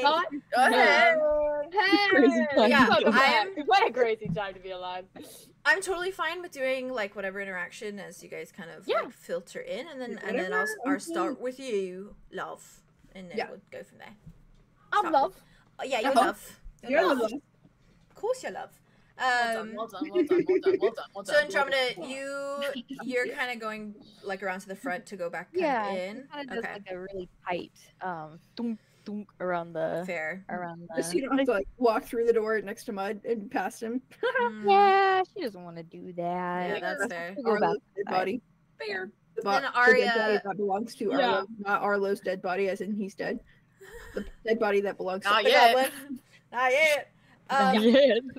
Hey. thought. Hey. Crazy time. Yeah, What a crazy time to be alive. I'm totally fine with doing like whatever interaction as you guys kind of like filter in, and then I'll start with you, love, and then we'll go from there. I'm love. Oh, yeah, you're love. You're love. Of course, you're love. Well done. So Andromeda, you're kind of going like around to the front to go back kind of in. Kind of does like a really tight dunk dunk around the fair. Just so you don't have to like walk through the door next to Mud and past him. Yeah, she doesn't want to do that. Yeah, that's fair. Arlo's dead body. Fair. The Then dead Arya body that belongs to Arlo, not Arlo's dead body, as in he's dead. The dead body that belongs to the goblin. Not yet. I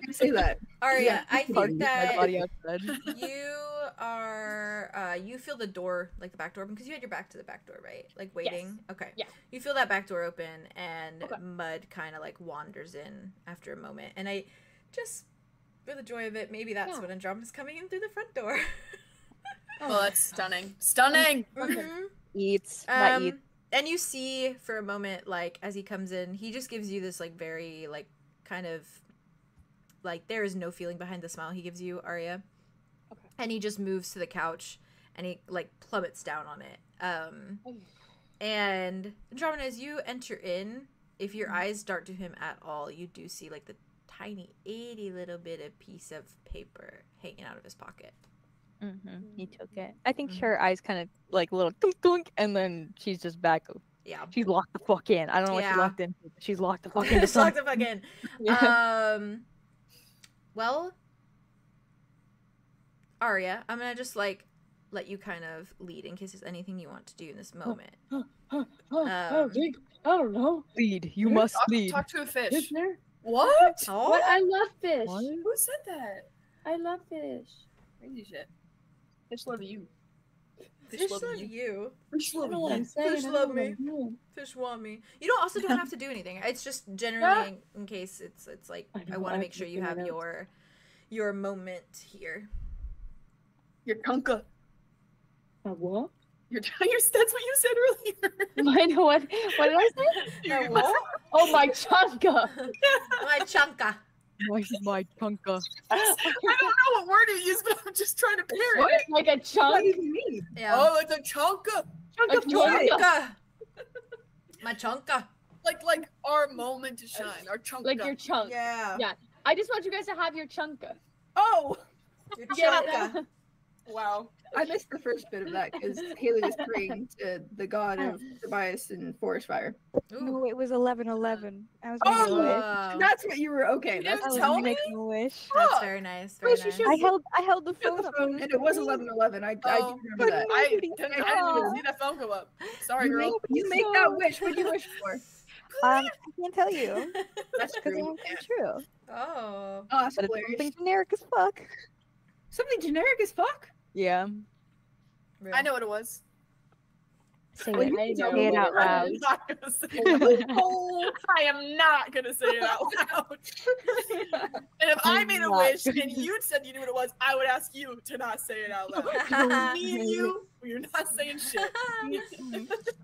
can say that. Arya, I think that body outside. you are you feel the door, like the back door, because you had your back to the back door, right? Like waiting. Yes. Okay. Yeah. You feel that back door open, and Mud kind of like wanders in after a moment, and I just for the joy of it, maybe that's when Andromeda's coming in through the front door. Oh, that's stunning. Stunning. Eats. And you see for a moment, like as he comes in, he just gives you this like very like kind of like there is no feeling behind the smile he gives you, Arya. Okay. And he just moves to the couch and he like plummets down on it. And Andromeda, as you enter in, if your eyes dart to him at all, you do see like the tiny itty little bit of piece of paper hanging out of his pocket. He took it. I think her eyes kind of like a little dunk dunk, and then she's just back. Yeah. She's locked the fuck in. I don't know what she locked in. She's locked the fuck in. She's locked the fuck in. Well, Arya, I'm gonna just like let you kind of lead in case there's anything you want to do in this moment. I don't know. Lead. You must lead. Talk to a fish. Isn't there? What? Oh, What? I love fish. What? Who said that? I love fish. Crazy shit. Fish love you. Fish love you. Fish I love don't know what I'm you. saying. Fish I love don't know me. what I'm doing. Fish want me. You don't have to do anything. It's just generally in case it's like I want to make sure you have your moment here. Your chunka. What? That's what you said earlier. I know what did I say? Your what? Oh, my chunka. My chunka. My chunka. I don't know what word you used, but I'm just trying to pair it. Like a What chunk. do you mean? Yeah. Oh, like a chunka. A chunka. Chunka. My chunka. Like our moment to shine. Our chunka. Like your chunk. Yeah. Yeah. I just want you guys to have your chunka. Oh! Your Get chunka. it? Wow. I missed the first bit of that because Haley was praying to the god of Tobias and forest fire. No, it was 11:11. I was making a wish. Oh, That's what you were. Okay, You that's didn't I tell was me? making a wish. that's very nice. Very Well, she nice. should- I held the the phone up. phone, and it was 11:11. I do remember that. I didn't even see that phone go up. Sorry, You girl. make that wish. What do you wish for? I can't tell you That's because it true. won't come true. Oh. Oh, that's But it's hilarious. something generic as fuck. Something generic as fuck. Yeah. Real. I know what it was. Say Well, it. you I can tell know. me Say it out loud. I'm not gonna say it. Oh, I am not gonna say it out loud. And if I made a Not wish gonna- and you said you knew what it was, I would ask you to not say it out loud. Me and you, we're not saying shit.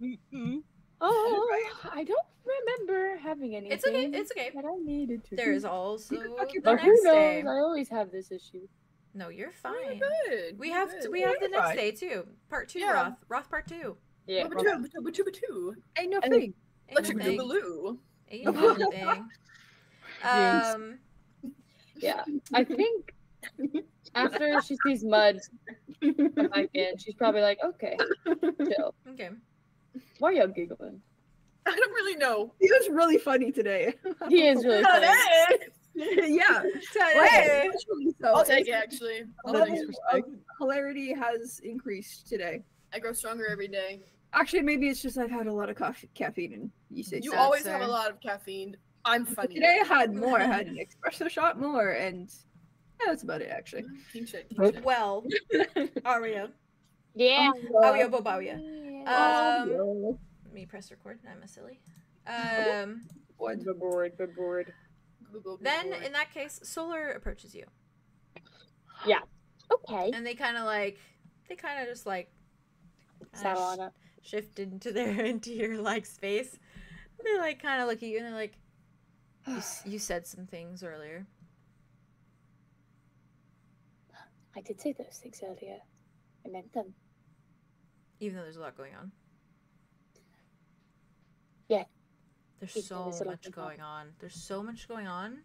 Mm-mm. Oh, I don't remember having anything. It's okay. It's okay. that I needed to. There is do. also the But who next knows? day. I always have this issue. No, you're We're fine. good. We we're have good. we have the You're next fine. day too. Part 2, Yeah. Roth part 2. Yeah. Ba-ba-two. ain't no I thing. Electric Ain't Boogaloo. no thing. Yeah. I think after she sees Mud come back in, she's probably like, okay, chill. Okay. Why are y'all giggling? I don't really know. He was really funny today. He is really funny. Yeah. Today. Actually, so I'll take it, actually. I'll take level it. of hilarity has increased today. I grow stronger every day. Actually, maybe it's just I've had a lot of caffeine and you say You so. always sir. have a lot of caffeine. I'm funny. Today I had more. I had an espresso shot more, and yeah, that's about it actually. King shit, king shit. Well, Aria. Yeah. Aria Bobawia. Oh, Let me press record. I'm a silly. what? Good board. Good board. Then in that case, Solar approaches you. Okay. And they kind of just like Settle on it. shift into into your like space. They like kind of look at you and they're like, you said some things earlier. I did say those things earlier. I meant them. Even though there's a lot going on. Yeah. There's Even though so there's a lot much going on. going on. There's so much going on.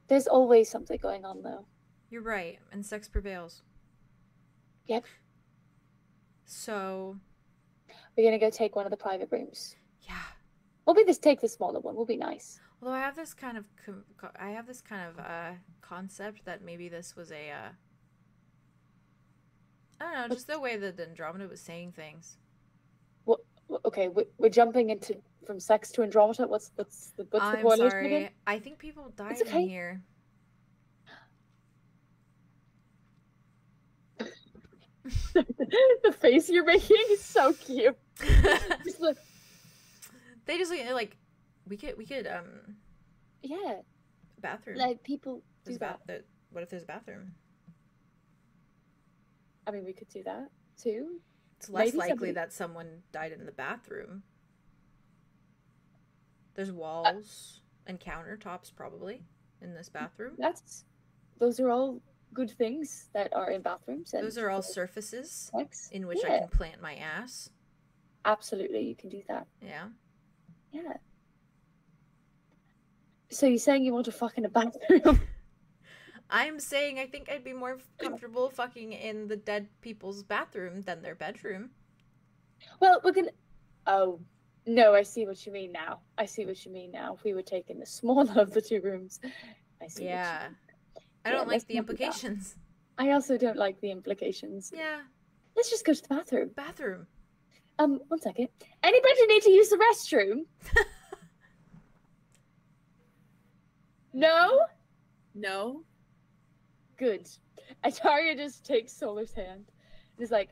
There's always something going on, though. You're right. And sex prevails. Yep. So, We're gonna go take one of the private rooms. yeah. Take the smaller one. We'll be nice. Although I have this kind of concept that maybe this was a I don't know, just the way that Andromeda was saying things. Okay, we're jumping into from sex to Andromeda. What's the I'm correlation sorry. again? I think people died It's okay. in here. The face you're making is so cute. Just look, They just like we could yeah, bathroom. like people do There's that. What if there's a bathroom? I mean, we could do that too. It's less Maybe likely somebody- that someone died in the bathroom. There's walls and countertops probably in this bathroom. Those are all good things that are in bathrooms. And Those are all for surfaces sex. in which I Yeah. can plant my ass. Absolutely, you can do that. Yeah. Yeah. So you're saying you want to fuck in a bathroom? I'm saying I think I'd be more comfortable fucking in the dead people's bathroom than their bedroom. Well, we're gonna. Oh, no, I see what you mean now. I see what you mean now. If we were taking the smaller of the two rooms, I see. Yeah. I Yeah, don't like let's the not do that. implications. I also don't like the implications. Yeah. Let's just go to the bathroom. Bathroom. 1 second. Anybody need to use the restroom? No? No. Good. Ataria just takes Solar's hand and is like,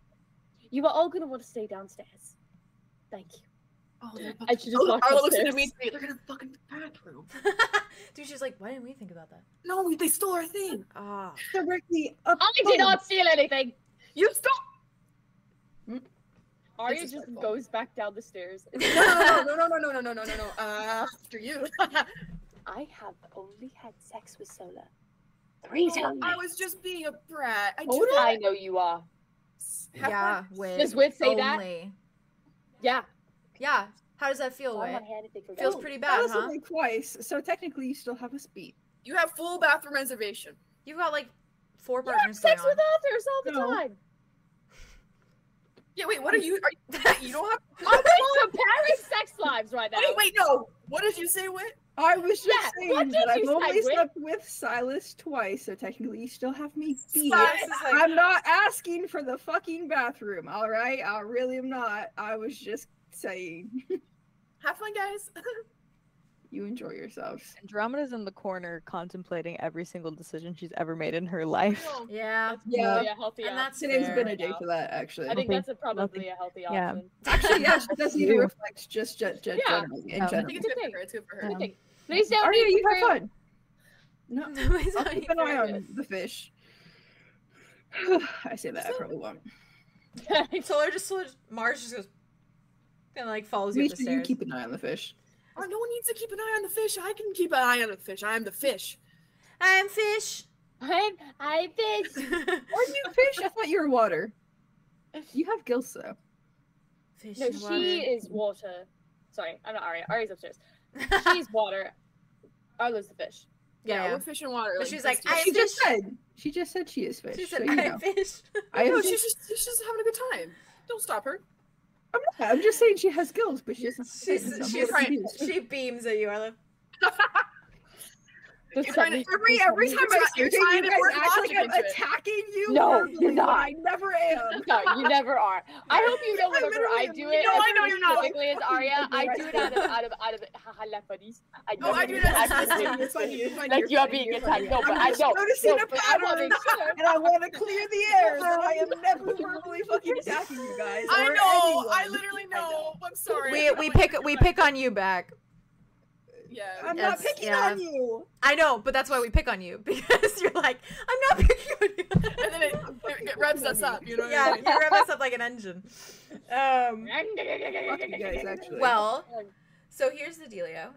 you are all going to want to stay downstairs. Thank you. Oh, I should just walk Arlo looks at upstairs. me. They're gonna fucking bathroom. Dude, she's like, why didn't we think about that? No, they stole our thing. Ah. Directly up. I did not steal anything! You stole. Arya This is just my fault. goes back down the stairs. No. After you. I have only had sex with Solar 3 times. I was just being a brat. I do Oh, that. I know you are. Have Yeah, fun. with Does Wit say that? only. Yeah. Yeah. How does that feel, I Wit? want anything for Feels that. pretty That bad, was huh? only twice, so technically you still have us beat. You have full bathroom reservation. You've got like 4 You have partners going sex on. with others all the No. time. Yeah, wait. What are you? You don't have. I'm comparing sex lives right now. Wait, no. What did you say, Wit? I was just Yeah, what saying did that I've you say, only Whit? slept with Silas twice, so technically you still have me beat. Silas is like- I'm not asking for the fucking bathroom, alright? I really am not. I was just saying. Have fun, guys. You enjoy yourselves. Andromeda's in the corner contemplating every single decision she's ever made in her life. Yeah. Yeah. Probably a healthy And that's Today's fair been a right day now. for that, actually. I think Nothing- that's probably a healthy yeah. option. Actually, yeah, she doesn't even You. reflect just generally, in I I general. think it's good for her. It's good for her. Yeah. Good thing. Please don't Arya, eat you the have fun. No, Nobody's I'll on keep your an eye favorite. on the fish. I say that, I probably won't. Mars just goes and like follows you up Misha, the you stairs. keep an eye on the fish. Oh, no one needs to keep an eye on the fish. I can keep an eye on the fish. I am the fish. I'm fish. I bitch. Are you fish? I thought you were water. You have gills, though. Fish No, and water. she is water. Sorry, I'm not Arya. Arya's upstairs. She's water. Arlo's the fish. Yeah, Yeah. we're fish and water. But like, she's like, besties. I- She just fish. said. She just said she is fish. She so said, you I'm know. fish. I No, am she's just having a good time. Don't stop her. I'm just saying she has gills, but she doesn't. She's she beams at you, Arlo. Just You're trying to- suddenly- Every time I say You're it, trying you to guys work act like logic I'm into it. attacking you. No, verbally you're when not. I never am. No, you never are. I hope you know whenever I do it. No, I know you're not. Specifically as Arya, I do it out of haha la buddies. No, I do that. You're funny, you're funny, Like you're you are funny, being you're attacked. funny. No, but I'm I just know. noticing a but I wanna pattern, make sure. and I want to clear the air that I am never verbally fucking attacking you guys. I or know. anyone. I literally know. I'm sorry. We pick on you back. Yeah. I'm not Yes, picking yeah. on you. I know, but that's why we pick on you because you're like, I'm not picking on you. And then it revs us up. You know what Yeah, I you mean? rev us up like an engine. Fuck you guys, actually. Well, So here's the dealio.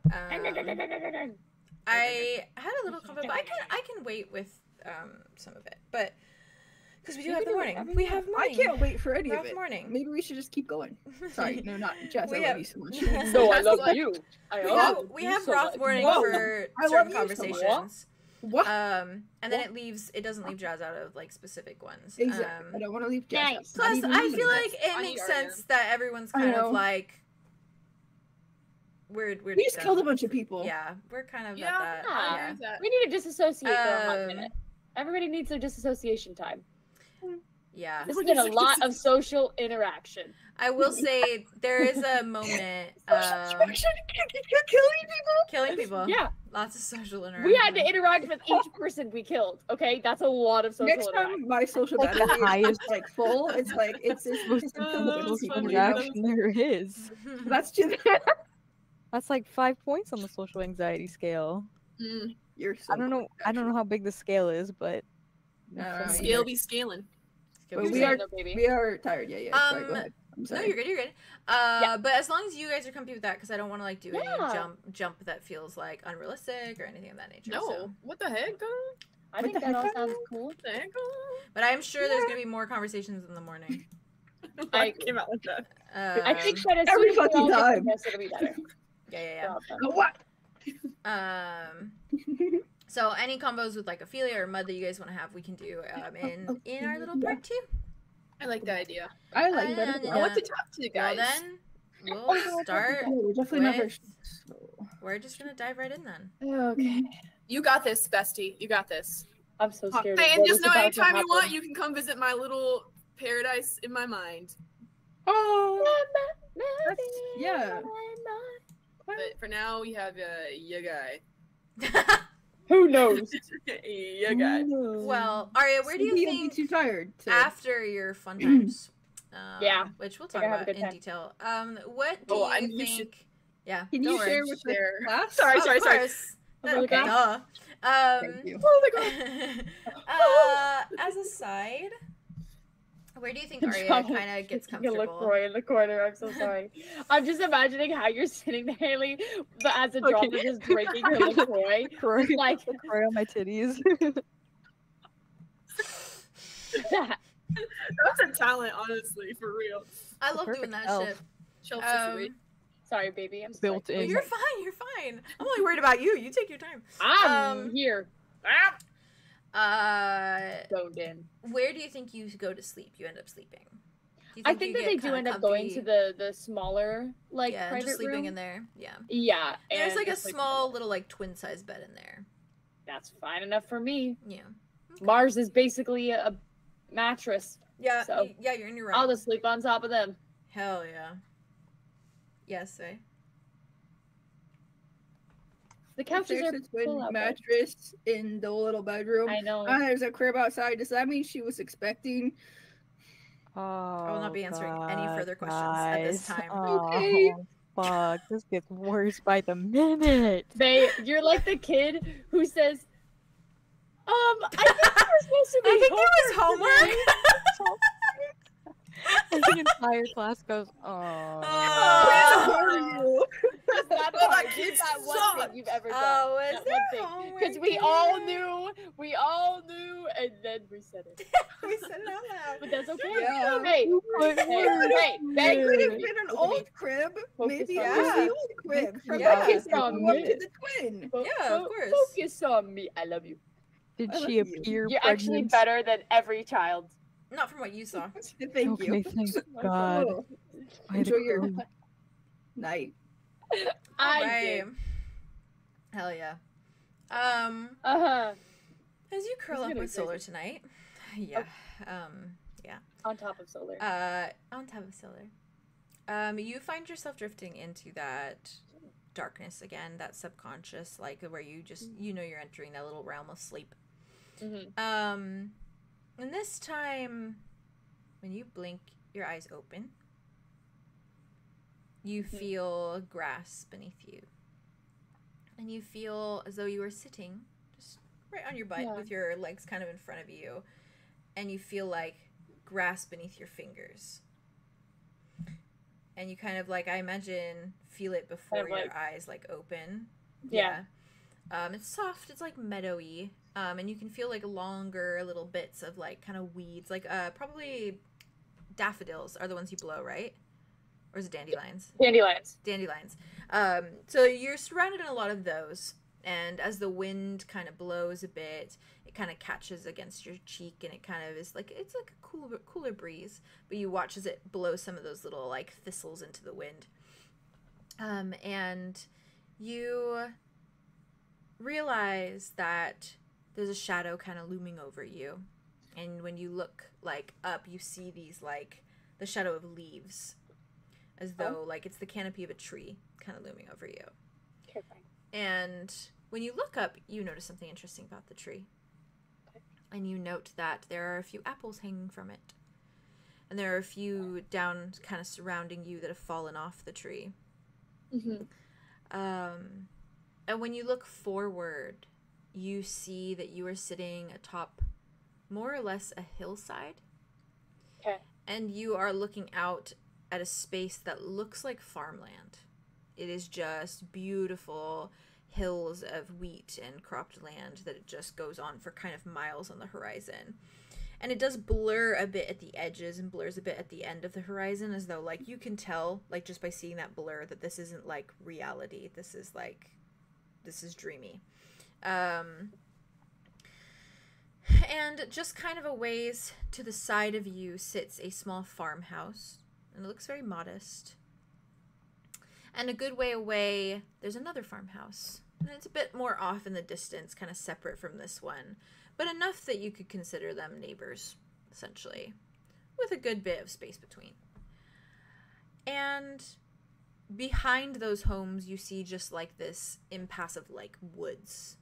I had a little comment, but I can wait with some of it, but because we do have the morning. We have morning. I can't wait for any Rough of it. morning. Maybe we should just keep going. Sorry, no, not Jess. We I love have- you so much. No, I love Like- you. We have Roth morning Whoa. for I love certain you so much. conversations. What? And then it doesn't leave Jazz out of like specific ones. Exactly. I don't want to leave Jess. Nice. out. Plus, Not even I me. feel like it I makes need Arya. sense that everyone's I kind of know. like we're We just done. killed a bunch of people. Yeah, we're kind of Yeah, at that. I Yeah. agree with that. We need to disassociate for a hot Um, minute. Everybody needs their disassociation time. Yeah. This has been a lot of social interaction. I will say there is a moment You're killing people. killing people. Yeah, Lots of social interaction. we had to interact with each person we killed. Okay, that's a lot of social Next interaction. time my social Like the battery is highest- like full, it's like it's Most that's people. funny. interaction there is. That's just That's like 5 points on the social anxiety scale. Mm, you're so. I don't know how big the scale is, but No, scale be scaling. But You're we saying are- no, baby. We are tired. Yeah. Sorry, go ahead. I'm No, sorry. you're good. You're good. But as long as you guys are comfy with that, because I don't want to like do any Yeah. jump that feels like unrealistic or anything of that nature. No, So. what the heck? I What think the that all heck? sounds cool. What the heck? But I'm sure there's gonna be more conversations in the morning. I came out with that. I think that as Every soon as we all fucking get time. to this, it'll be better. Yeah. What? So any combos with like Ophelia or Mud that you guys want to have, we can do in our little part 2. I like the idea. I like that. as Yeah. I well. want to talk to you Well guys. then, we'll start. Yeah, we're definitely not very with- slow. We're just gonna dive right in then. Okay. You got this, bestie. You got this. I'm so scared. Hey, of and what just is know about to anytime you want, happen. you can come visit my little paradise in my mind. Oh, yeah. But for now, we have ya guy. Who knows? Ya guy. Well, Arya, where do you Sophia think makes you tired? To... after your fun times? Yeah, which we'll I talk think I have a about good in time. detail. What do Oh, you and you think? should- Yeah, Can don't you worry. share with the Share. class? Sorry, Of sorry. course. Oh my Duh. Thank you. Oh my god. As a side, where do you think The Arya trouble kind of gets Taking a comfortable? LaCroix in the corner. I'm so sorry. I'm just imagining how you're sitting there, Haley, but as a drop Okay. is just drinking her LaCroix. cry, Like cry on my titties. that. That's a talent, honestly, for real. I love doing Perfect that elf. shit. Shelf Um, situation. Sorry, baby. I'm Built sorry. in. You're fine. You're fine. I'm only worried about you. You take your time. I'm here. Zoned in. Where do you think you go to sleep? You end up sleeping. Do you I you think that get they do kinda end up going comfy? to the smaller like yeah, and private just sleeping room. in there. Yeah. Yeah, There's and like a just, small little like twin size bed in there. That's fine enough for me. Yeah. Mars is basically a mattress. Yeah. So, yeah, you're in your right. I'll just sleep on top of them. Hell yeah. Yes, eh? The couches There's are a twin full out there. mattress in the little bedroom. I know. There's a crib outside. Does that mean she was expecting? I will not be answering any God, further questions at this guys. time. Okay. Oh, fuck. This gets worse by the minute. You're like the kid who says, I think we're supposed to be I think it was homework. And the entire class goes, oh. Oh. That's Oh, all. that Just kid that one sucked. thing you've ever done. Oh, is That there one thing. homework? Because we all knew, and then we said it. We said it out loud. But that's okay. Yeah. Hey, You put hey, words hey, That hey, could have in. been an Look at old me. crib. Focus Maybe on it was me. the old crib. From Yeah. that Focus and on go up me. to the twin. Yeah, of course. Focus on me. I love you. Did I she love you. appear You're actually pregnant? better than every child. Not from what you saw. Thank Okay, you. thank God. Oh, I had to enjoy your go. night. I Right. did. Hell yeah. Uh-huh. As you curl It's up gonna with be Solar crazy. tonight, yeah, On top of solar. on top of Solar, you find yourself drifting into that darkness again, that subconscious, like where you just you're entering that little realm of sleep. Mm-hmm. And this time, when you blink your eyes open, you feel grass beneath you, and you feel as though you are sitting just right on your butt Yeah. with your legs kind of in front of you, and you feel like grass beneath your fingers. and you kind of like, I imagine, feel it before Kind of your eyes like open. Yeah. It's soft. It's like meadowy. And you can feel like longer little bits of like kind of weeds, like probably daffodils are the ones you blow, right? Or is it dandelions? Dandelions. Dandelions. So you're surrounded in a lot of those, and as the wind kind of blows a bit, it kind of catches against your cheek, and it kind of is like, it's like a cooler breeze. But you watch as it blows some of those little like thistles into the wind, and you realize that there's a shadow kind of looming over you, and when you look like up, you see these like the shadow of leaves, as though like it's the canopy of a tree kind of looming over you. Terrifying. And when you look up, you notice something interesting about the tree. And you note that there are a few apples hanging from it, and there are a few down kind of surrounding you that have fallen off the tree. Mm-hmm. And when you look forward, you see that you are sitting atop more or less a hillside. Okay. And you are looking out at a space that looks like farmland. It is just beautiful hills of wheat and cropped land that it just goes on for kind of miles on the horizon. And it does blur a bit at the edges and blurs a bit at the end of the horizon, as though like you can tell, like just by seeing that blur, that this isn't like reality. This is dreamy. And just kind of a ways to the side of you sits a small farmhouse, and it looks very modest. And a good way away, there's another farmhouse, and it's a bit more off in the distance, kind of separate from this one, but enough that you could consider them neighbors, essentially, with a good bit of space between. And behind those homes, you see just like this impasse of like woods,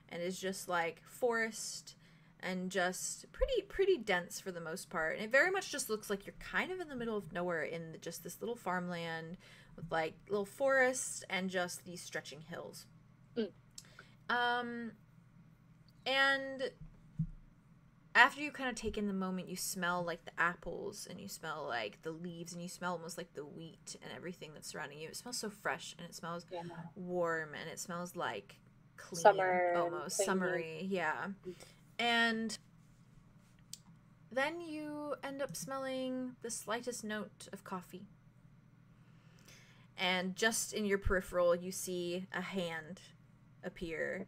and it's just like forest, and just pretty dense for the most part. And it very much just looks like you're kind of in the middle of nowhere in just this little farmland with like little forests and just these stretching hills. And after you kind of take in the moment, you smell like the apples, and you smell like the leaves, and you smell almost like the wheat and everything that's surrounding you. It smells so fresh, and it smells warm, and it smells like clean, Summer, almost summery, yeah. And then you end up smelling the slightest note of coffee. And just in your peripheral, you see a hand appear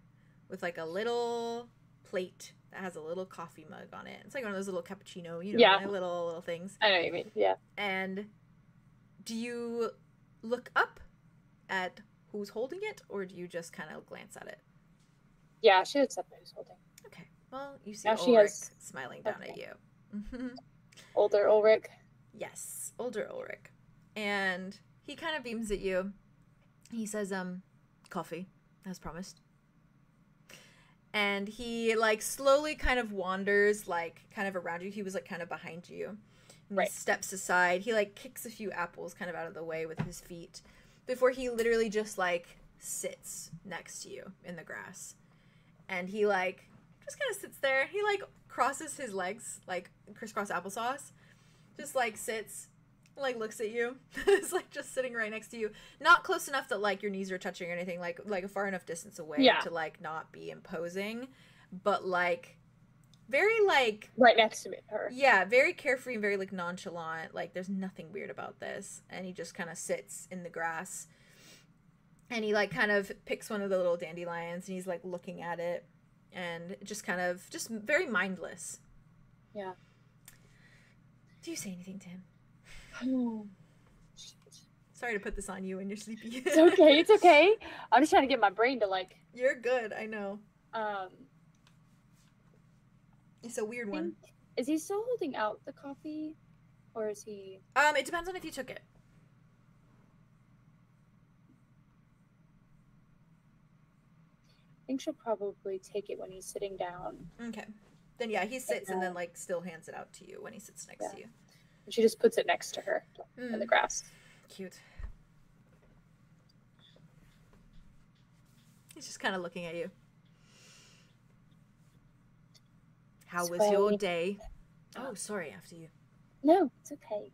with like a little plate that has a little coffee mug on it. It's like one of those little cappuccino, little things. I know what you mean, yeah. And do you look up at who's holding it, or do you just kind of glance at it? Yeah, she looks up at who's holding. Okay. Well, you see Now Ulrich smiling down at you. Older Ulrich. Yes, older Ulrich. And he kind of beams at you. He says, coffee, as promised. And he, like, slowly kind of wanders, like, kind of around you. He was, like, kind of behind you. And he steps aside. He, like, kicks a few apples kind of out of the way with his feet before he literally just, like, sits next to you in the grass. And he, like, just kind of sits there. He, like, crosses his legs, like, crisscross applesauce. Just, like, sits, like, looks at you. It's, like, just sitting right next to you. Not close enough that, like, your knees are touching or anything. Like a far enough distance away to, like, not be imposing. But, like, very, like... right next to her. Yeah, very carefree and very, like, nonchalant. Like, there's nothing weird about this. And he just kind of sits in the grass. And he, like, kind of picks one of the little dandelions, and he's, like, looking at it. And just kind of, just very mindless. Yeah. Do you say anything to him? Oh, Sorry to put this on you when you're sleepy. it's okay, it's okay. I'm just trying to get my brain to, like... You're good, I know. Um... It's a weird one. Is he still holding out the coffee? Or is he... It depends on if you took it. I think she'll probably take it when he's sitting down. Okay. Then yeah, he sits and then like still hands it out to you when he sits next to you. And she just puts it next to her in the grass. Cute. He's just kind of looking at you. How was your day? Oh, sorry, after you. No, it's okay.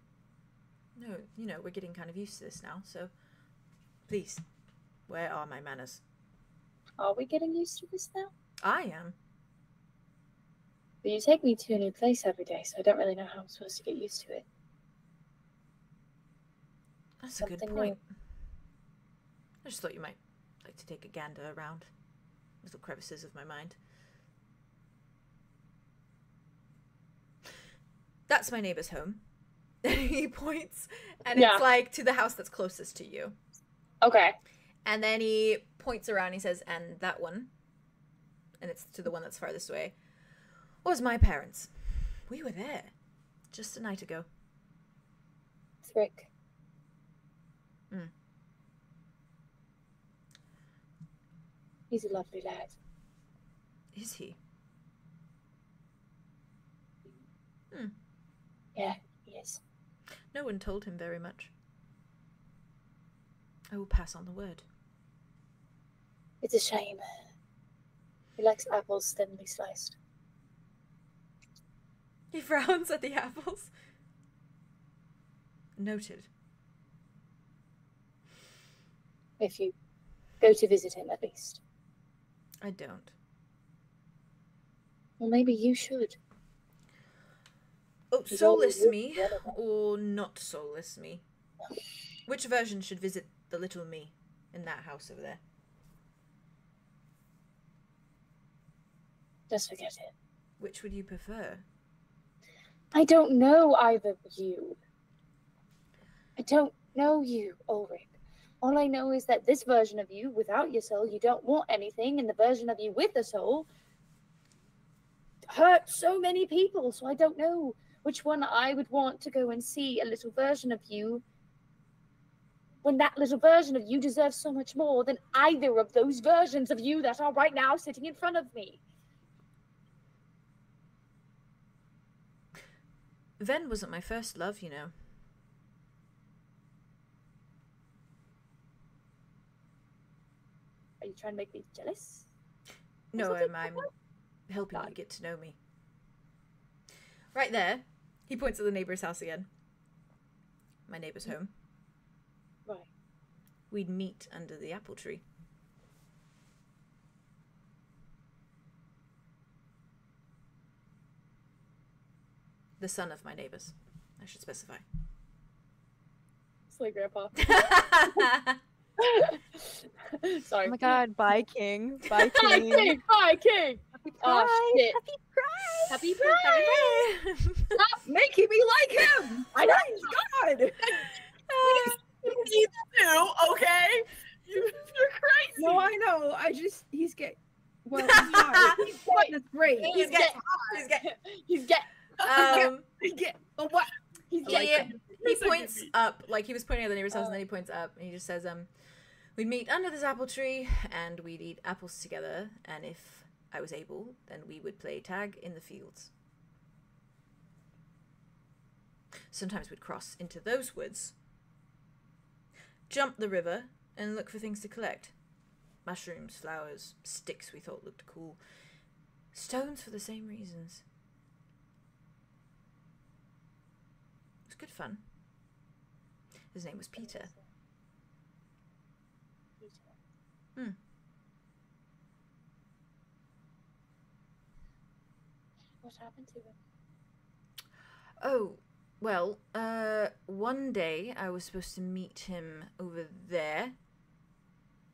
No, you know, we're getting kind of used to this now, so please, where are my manners? Are we getting used to this now? I am. But you take me to a new place every day, so I don't really know how I'm supposed to get used to it. That's a good Something point. I just thought you might like to take a gander around little crevices of my mind. That's my neighbor's home. And he points, and Yeah. it's like to the house that's closest to you. Okay. And then he points around, he says, and that one, and it's to the one that's farthest away, was my parents. We were there just a night ago. Thrick. Mm. He's a lovely lad. Is he? Yeah, he is. No one told him very much. I will pass on the word. It's a shame. He likes apples thinly sliced. He frowns at the apples. Noted. If you go to visit him, at least. I don't. Well, maybe you should. Oh, He's solace always me, with the other or not solace me? Which version should visit the little me in that house over there? Just forget it. Which would you prefer? I don't know either you. I don't know you, Ulrich. All I know is that this version of you, without your soul, you don't want anything, and the version of you with the soul hurt so many people, so I don't know which one I would want to go and see a little version of you when that little version of you deserves so much more than either of those versions of you that are right now sitting in front of me. Ven wasn't my first love, you know. Are you trying to make me jealous? No, Wasn't I'm helping you God. get to know me. Right there, he points at the neighbor's house again. My neighbor's home. Right. We'd meet under the apple tree. The son of my neighbors, I should specify. Slay Grandpa. Oh Sorry. my god, bye King. Bye Hi, King. King! Hi, King! Happy Oh, Pride. shit. Happy Pride. Happy Pride! Stop making me like him! I know! God! You too, okay? You're crazy. No, I know. He's gay. Well, he's not. He's gay. That's great. He's gay. He's gay. He's gay. He's gay. Oh, what? He's I like gay. that. He So points goofy. up, like he was pointing at the neighbor's house, and then he points up, and he just says, we'd meet under this apple tree, and we'd eat apples together, and if I was able, then we would play tag in the fields. Sometimes we'd cross into those woods, jump the river, and look for things to collect. Mushrooms, flowers, sticks we thought looked cool. Stones for the same reasons. It was good fun. His name was Peter. Hmm. What happened to him? Oh, well, one day I was supposed to meet him over there,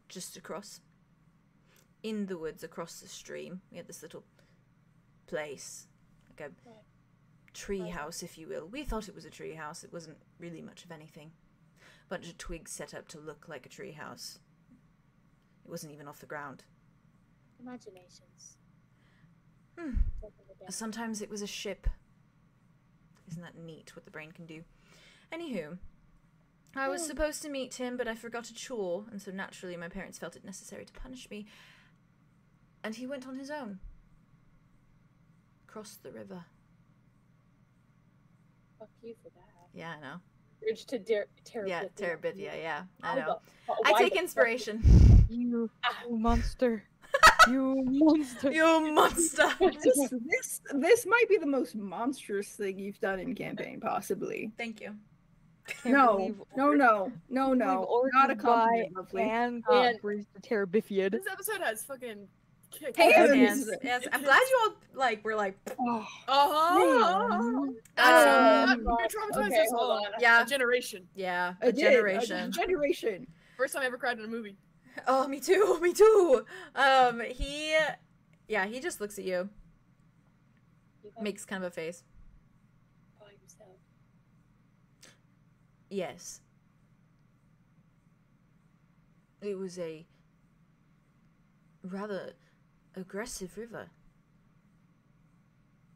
just across, in the woods across the stream. We had this little place, like a Right. tree house, if you will. We thought it was a tree house. It wasn't really much of anything. Bunch of twigs set up to look like a tree house. It wasn't even off the ground. Imaginations. Hmm. Something again. Sometimes it was a ship. Isn't that neat what the brain can do? Anywho, I was supposed to meet him, but I forgot a chore, and so naturally my parents felt it necessary to punish me. And he went on his own. Crossed the river. Fuck you for that. Yeah, I know. Bridge to Terabithia. Yeah, Terabithia, yeah. I How know. the- I why take the fuck inspiration. You monster. You monster. You monster! This might be the most monstrous thing you've done in campaign, possibly. Thank you. Can't No, believe no, Ord- no, no, believe no. Ord Not a is by compliment, lovely. and got And- Bridge the Terabithian. This episode has fucking kick. Hands. Yes, yes. I'm glad you all like were like, Oh, Uh-huh. Um, You're traumatized okay, us hold all. on. yeah, A generation. yeah, I a did, generation. A generation. First time I ever cried in a movie. Oh, me too, me too. He just looks at you, makes kind of a face. By himself. Yes. It was a rather aggressive river.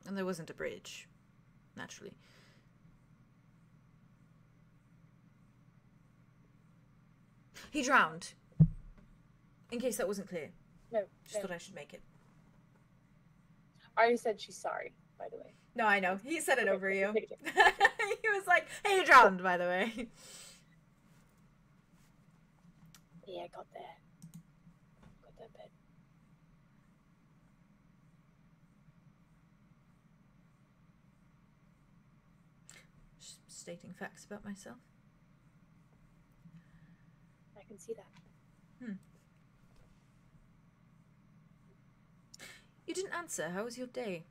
And there wasn't a bridge, naturally. He drowned. In case that wasn't clear. No, Just no. thought I should make it. I already said she's sorry, by the way. No, I know. He said it Okay, over you. take it. He was like, hey, you drowned, by the way. Yeah, I got there. Got that bit. Just stating facts about myself. I can see that. You didn't answer. How was your day?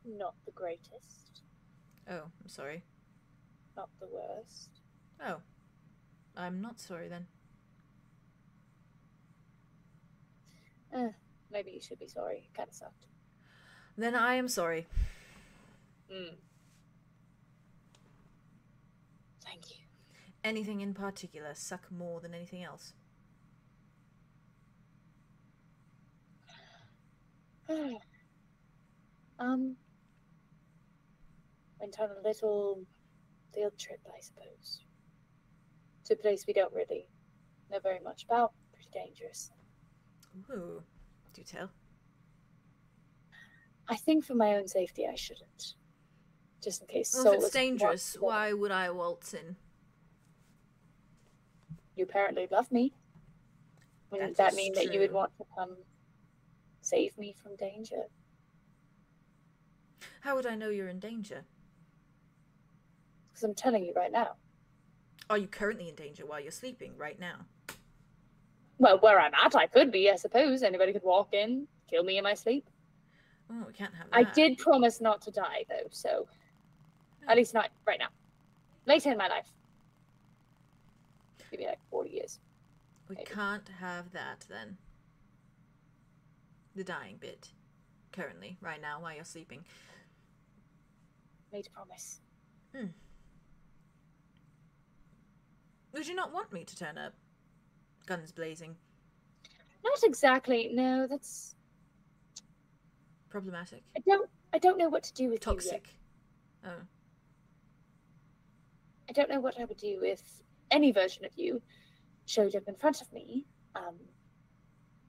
Not the greatest. Oh, I'm sorry. Not the worst. Oh. I'm not sorry then. Maybe you should be sorry. It kind of sucked. Then I am sorry. Thank you. Anything in particular suck more than anything else? Went on a little field trip, I suppose. To a place we don't really know very much about. Pretty dangerous. Ooh. Do tell. I think for my own safety, I shouldn't. Just in case. Well, if Solus it's dangerous, wants to go. why would I waltz in? You apparently love me. Wouldn't That that is mean that you would true. want to come save me from danger? How would I know you're in danger? Because I'm telling you right now. Are you currently in danger while you're sleeping right now? Well, where I'm at, I could be, I suppose. Anybody could walk in, kill me in my sleep. Oh, we can't have that. I did promise not to die, though, so at least not right now. Later in my life. Maybe like 40 years. We maybe. can't have that then. The dying bit. Currently, right now, while you're sleeping. Made a promise. Would you not want me to turn up? Guns blazing. Not exactly. No, that's. Problematic. I don't know what to do with you yet. Toxic. Oh. I don't know what I would do if any version of you showed up in front of me.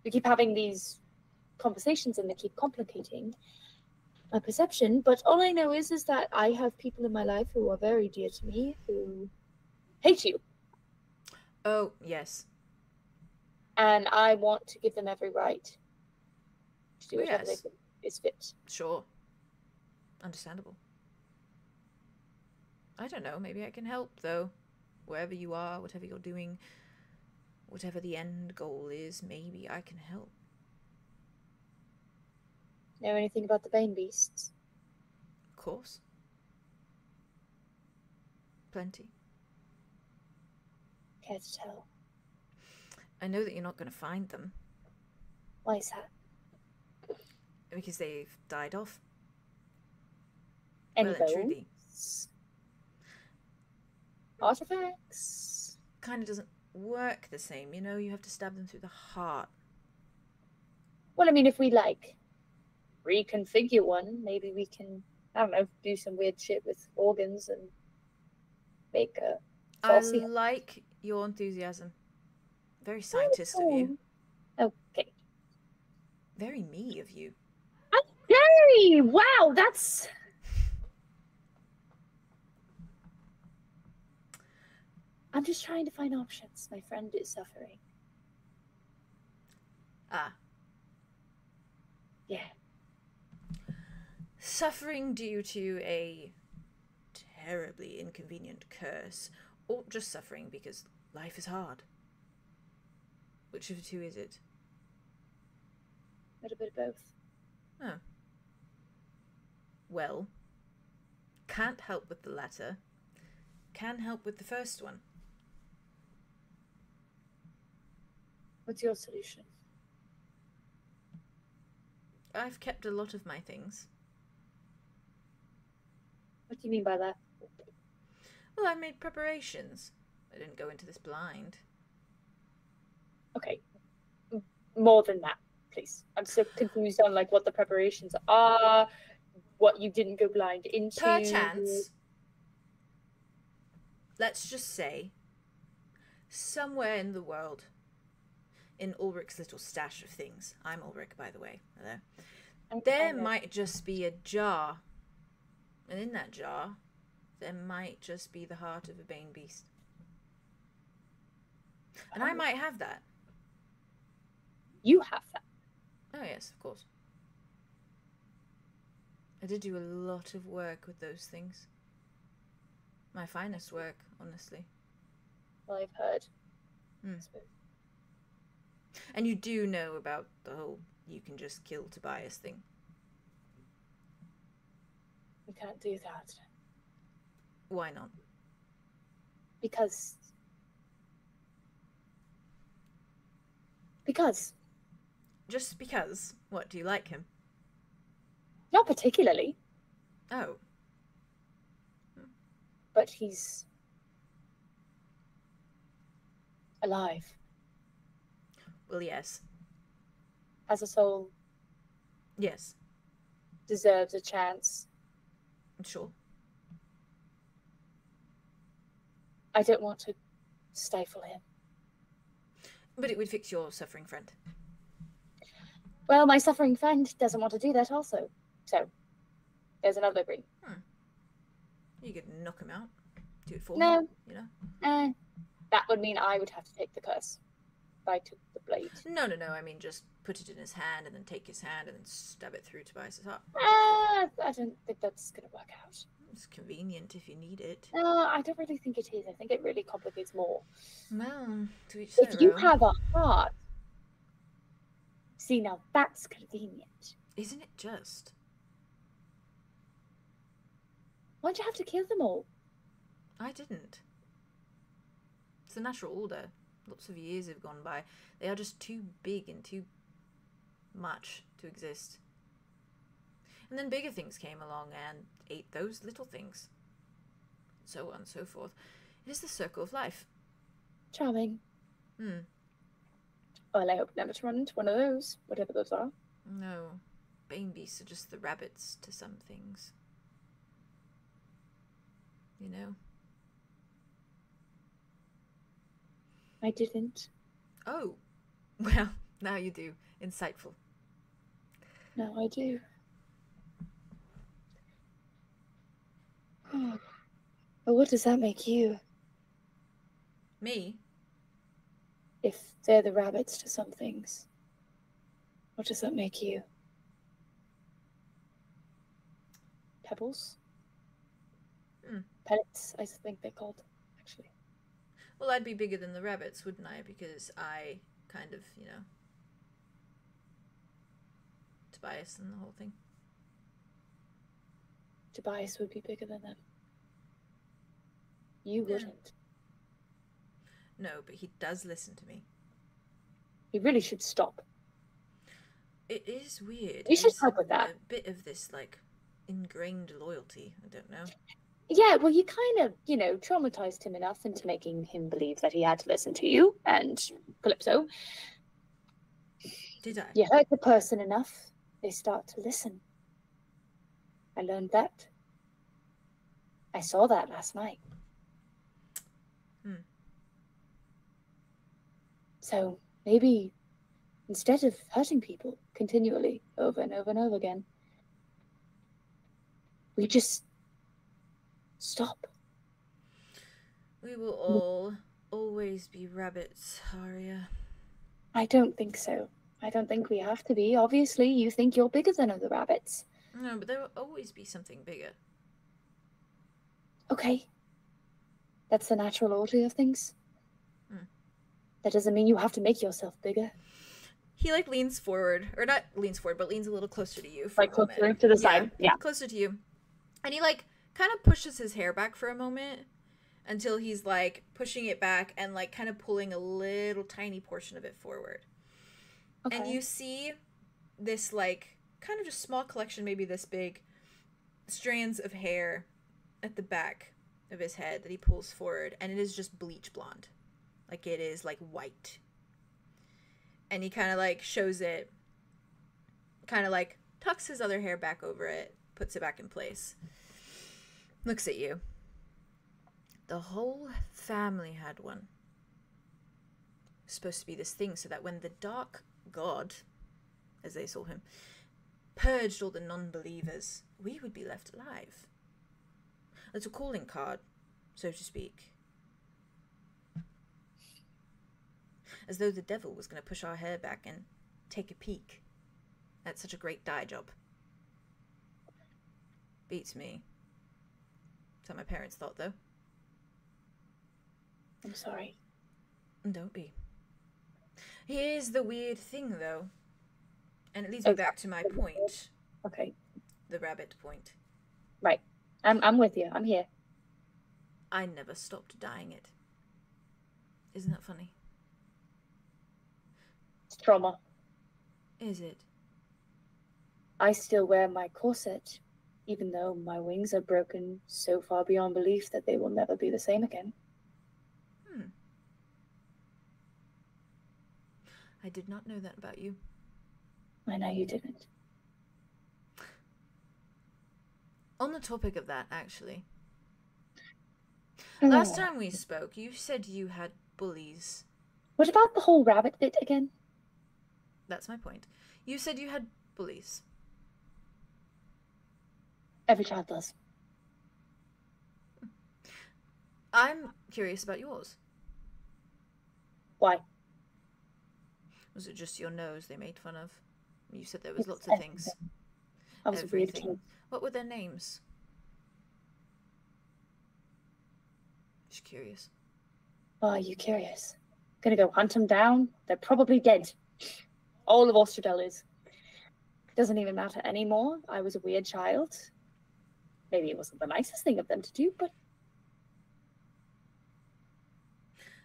We keep having these conversations and they keep complicating my perception. But all I know is that I have people in my life who are very dear to me who hate you. Oh, yes. And I want to give them every right to do Oh, whatever yes. they think is fit. Sure. Understandable. I don't know, maybe I can help, though. Wherever you are, whatever you're doing, whatever the end goal is, maybe I can help. Know anything about the Bane Beasts? Of course. Plenty. Care to tell? I know that you're not going to find them, Why is that? because they've died off. Any Well and truly. bones? Artifacts? Kind of doesn't work the same, you know? You have to stab them through the heart. Well, I mean, if we like reconfigure one, maybe we can, I don't know, do some weird shit with organs and make a I falsy. like your enthusiasm. Very scientist of you. Okay. Very me of you. Hey! Wow, that's. I'm just trying to find options. My friend is suffering. Ah. suffering due to a terribly inconvenient curse, or just suffering because life is hard? Which of the two is it? A little bit of both. Oh. Well, can't help with the latter. Can help with the first one. What's your solution? I've kept a lot of my things. What do you mean by that? Well, I made preparations. I didn't go into this blind. Okay. More than that, please. I'm so confused on like what the preparations are, what you didn't go blind into. Perchance, let's just say, somewhere in the world, in Ulrich's little stash of things, I'm Ulrich, by the way, hello, there might just be a jar. And in that jar, there might just be the heart of a Bane beast. And I might have that. You have that. Oh, yes, of course. I did do a lot of work with those things. My finest work, honestly. Well, I've heard. And you do know about the whole you can just kill Tobias thing. We can't do that. Why not? Because. Just because? What, do you like him? Not particularly. Oh. But he's alive. Well, yes. Has a soul. Yes. Deserves a chance. Sure. I don't want to stifle him. But it would fix your suffering friend. Well, my suffering friend doesn't want to do that also. So, there's another agree. You could knock him out. Do it for No. him, you know? That would mean I would have to take the curse. If I took the blade. No. I mean, just put it in his hand and then take his hand and then stab it through Tobias' heart. I don't think that's going to work out. It's convenient if you need it. No, I don't really think it is. I think it really complicates more. Well, to each their If you own. have a heart, see, now that's convenient. Isn't it just? Why'd you have to kill them all? I didn't. It's the natural order. Lots of years have gone by. They are just too big and too much to exist. And then bigger things came along and ate those little things. So on and so forth. It is the circle of life. Charming. Well, I hope never to run into one of those, whatever those are. No. Bane beasts are just the rabbits to some things. You know? I didn't. Oh. Well, now you do. Insightful. No, I do. But what does that make you? Me? If they're the rabbits to some things, what does that make you? Pebbles? Pellets, I think they're called, actually. Well, I'd be bigger than the rabbits, wouldn't I? Because I kind of, you know, Tobias and the whole thing. Tobias would be bigger than them. You Yeah. wouldn't. No, but he does listen to me. You really should stop. It is weird. You should It's help with that. A bit of this, like, ingrained loyalty. I don't know. Yeah, well, you kind of, traumatized him enough into making him believe that he had to listen to you and Calypso. Did I? You hurt the person enough, they start to listen. I learned that. I saw that last night. So maybe instead of hurting people continually over and over and over again, we just stop. We will all always be rabbits, Arya. I don't think so. I don't think we have to be. Obviously, you think you're bigger than other rabbits. No, but there will always be something bigger. Okay. That's the natural order of things. Hmm. That doesn't mean you have to make yourself bigger. He like leans forward, or not leans forward, but leans a little closer to you for Like a moment. closer to the side. Yeah. Closer to you. And he like kind of pushes his hair back for a moment until he's like pushing it back and like kind of pulling a little tiny portion of it forward. Okay. And you see this like kind of just small collection, maybe this big, strands of hair at the back of his head that he pulls forward, and it is just bleach blonde. Like it is like white. And he kind of like shows it, kind of like tucks his other hair back over it, puts it back in place. Looks at you. The whole family had one. Supposed to be this thing so that when the dark god, as they saw him, purged all the non-believers, we would be left alive. A little calling card, so to speak. As though the devil was going to push our hair back and take a peek at such a great dye job. Beats me. That's what my parents thought, though. I'm sorry. Don't be. Here's the weird thing, though. And it leads me back to my point. Okay. The rabbit point. Right. I'm with you. I'm here. I never stopped dyeing it. Isn't that funny? It's trauma. Is it? I still wear my corset, even though my wings are broken so far beyond belief that they will never be the same again. I did not know that about you. I know you didn't. On the topic of that, actually. Oh. Last time we spoke, you said you had bullies. What about the whole rabbit bit again? That's my point. You said you had bullies. Every child does. I'm curious about yours. Why? Was it just your nose they made fun of? You said there was It's lots of things. I was a weird Everything. kid. What were their names? Just curious. Oh, are you curious? Gonna go hunt them down? They're probably dead. All of Ostradel is. Doesn't even matter anymore. I was a weird child. Maybe it wasn't the nicest thing of them to do, but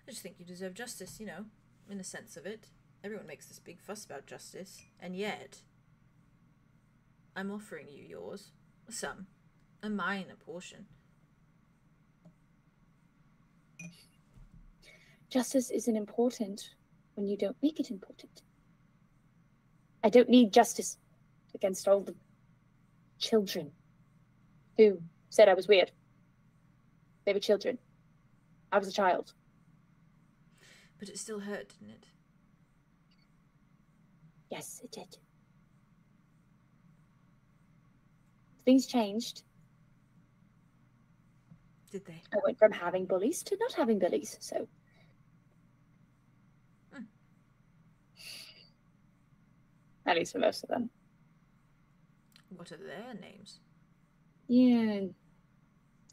I just think you deserve justice, you know, in a sense of it. Everyone makes this big fuss about justice, and yet I'm offering you yours. Some. A minor portion. justice isn't important when you don't make it important. I don't need justice against all the children who said I was weird. They were children. I was a child. But it still hurt, didn't it? Yes, it did. Things changed. Did they? I went from having bullies to not having bullies, so. At least for most of them. What are their names? Yeah.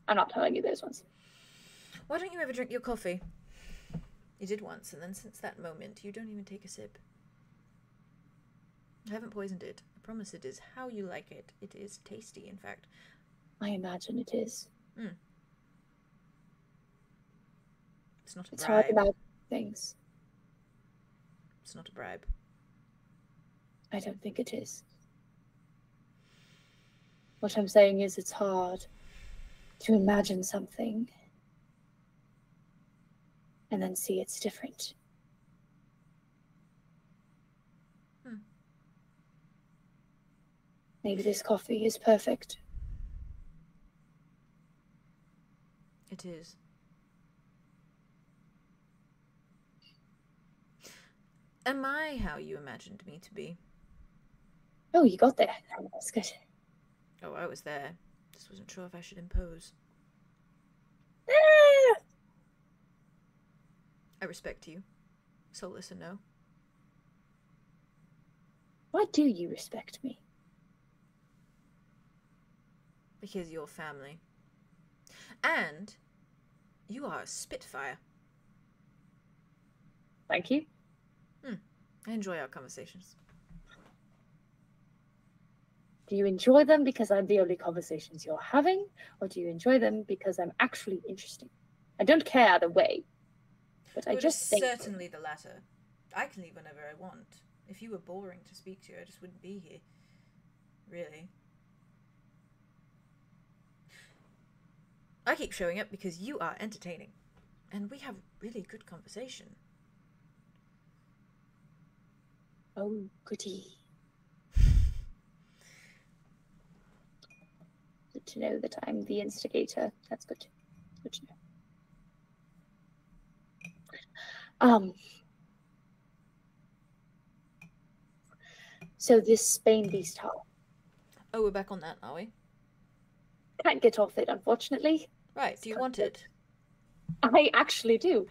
I'm not telling you those ones. Why don't you ever drink your coffee? You did once, and then since that moment, you don't even take a sip. I haven't poisoned it. I promise it is how you like it. It is tasty, in fact. I imagine it is. It's not a It's hard bribe. about things. It's not a bribe. I don't think it is. What I'm saying is it's hard to imagine something and then see it's different. Maybe this coffee is perfect. It is. Am I how you imagined me to be? Oh, you got there. That's good. Oh, I was there. Just wasn't sure if I should impose. Ah! I respect you. So listen, no. Why do you respect me? Because you're family. And you are a Spitfire. Thank you. I enjoy our conversations. Do you enjoy them because I'm the only conversations you're having, or do you enjoy them because I'm actually interesting? I don't care either way, but I It just is think certainly the latter. I can leave whenever I want. If you were boring to speak to, I just wouldn't be here. Really. I keep showing up because you are entertaining. And we have really good conversation. oh, goody. Good to know that I'm the instigator. That's good. Good to know. So this Bane Beast Heart. Oh, we're back on that, are we? Can't get off it, unfortunately. Right, do you want it? I actually do.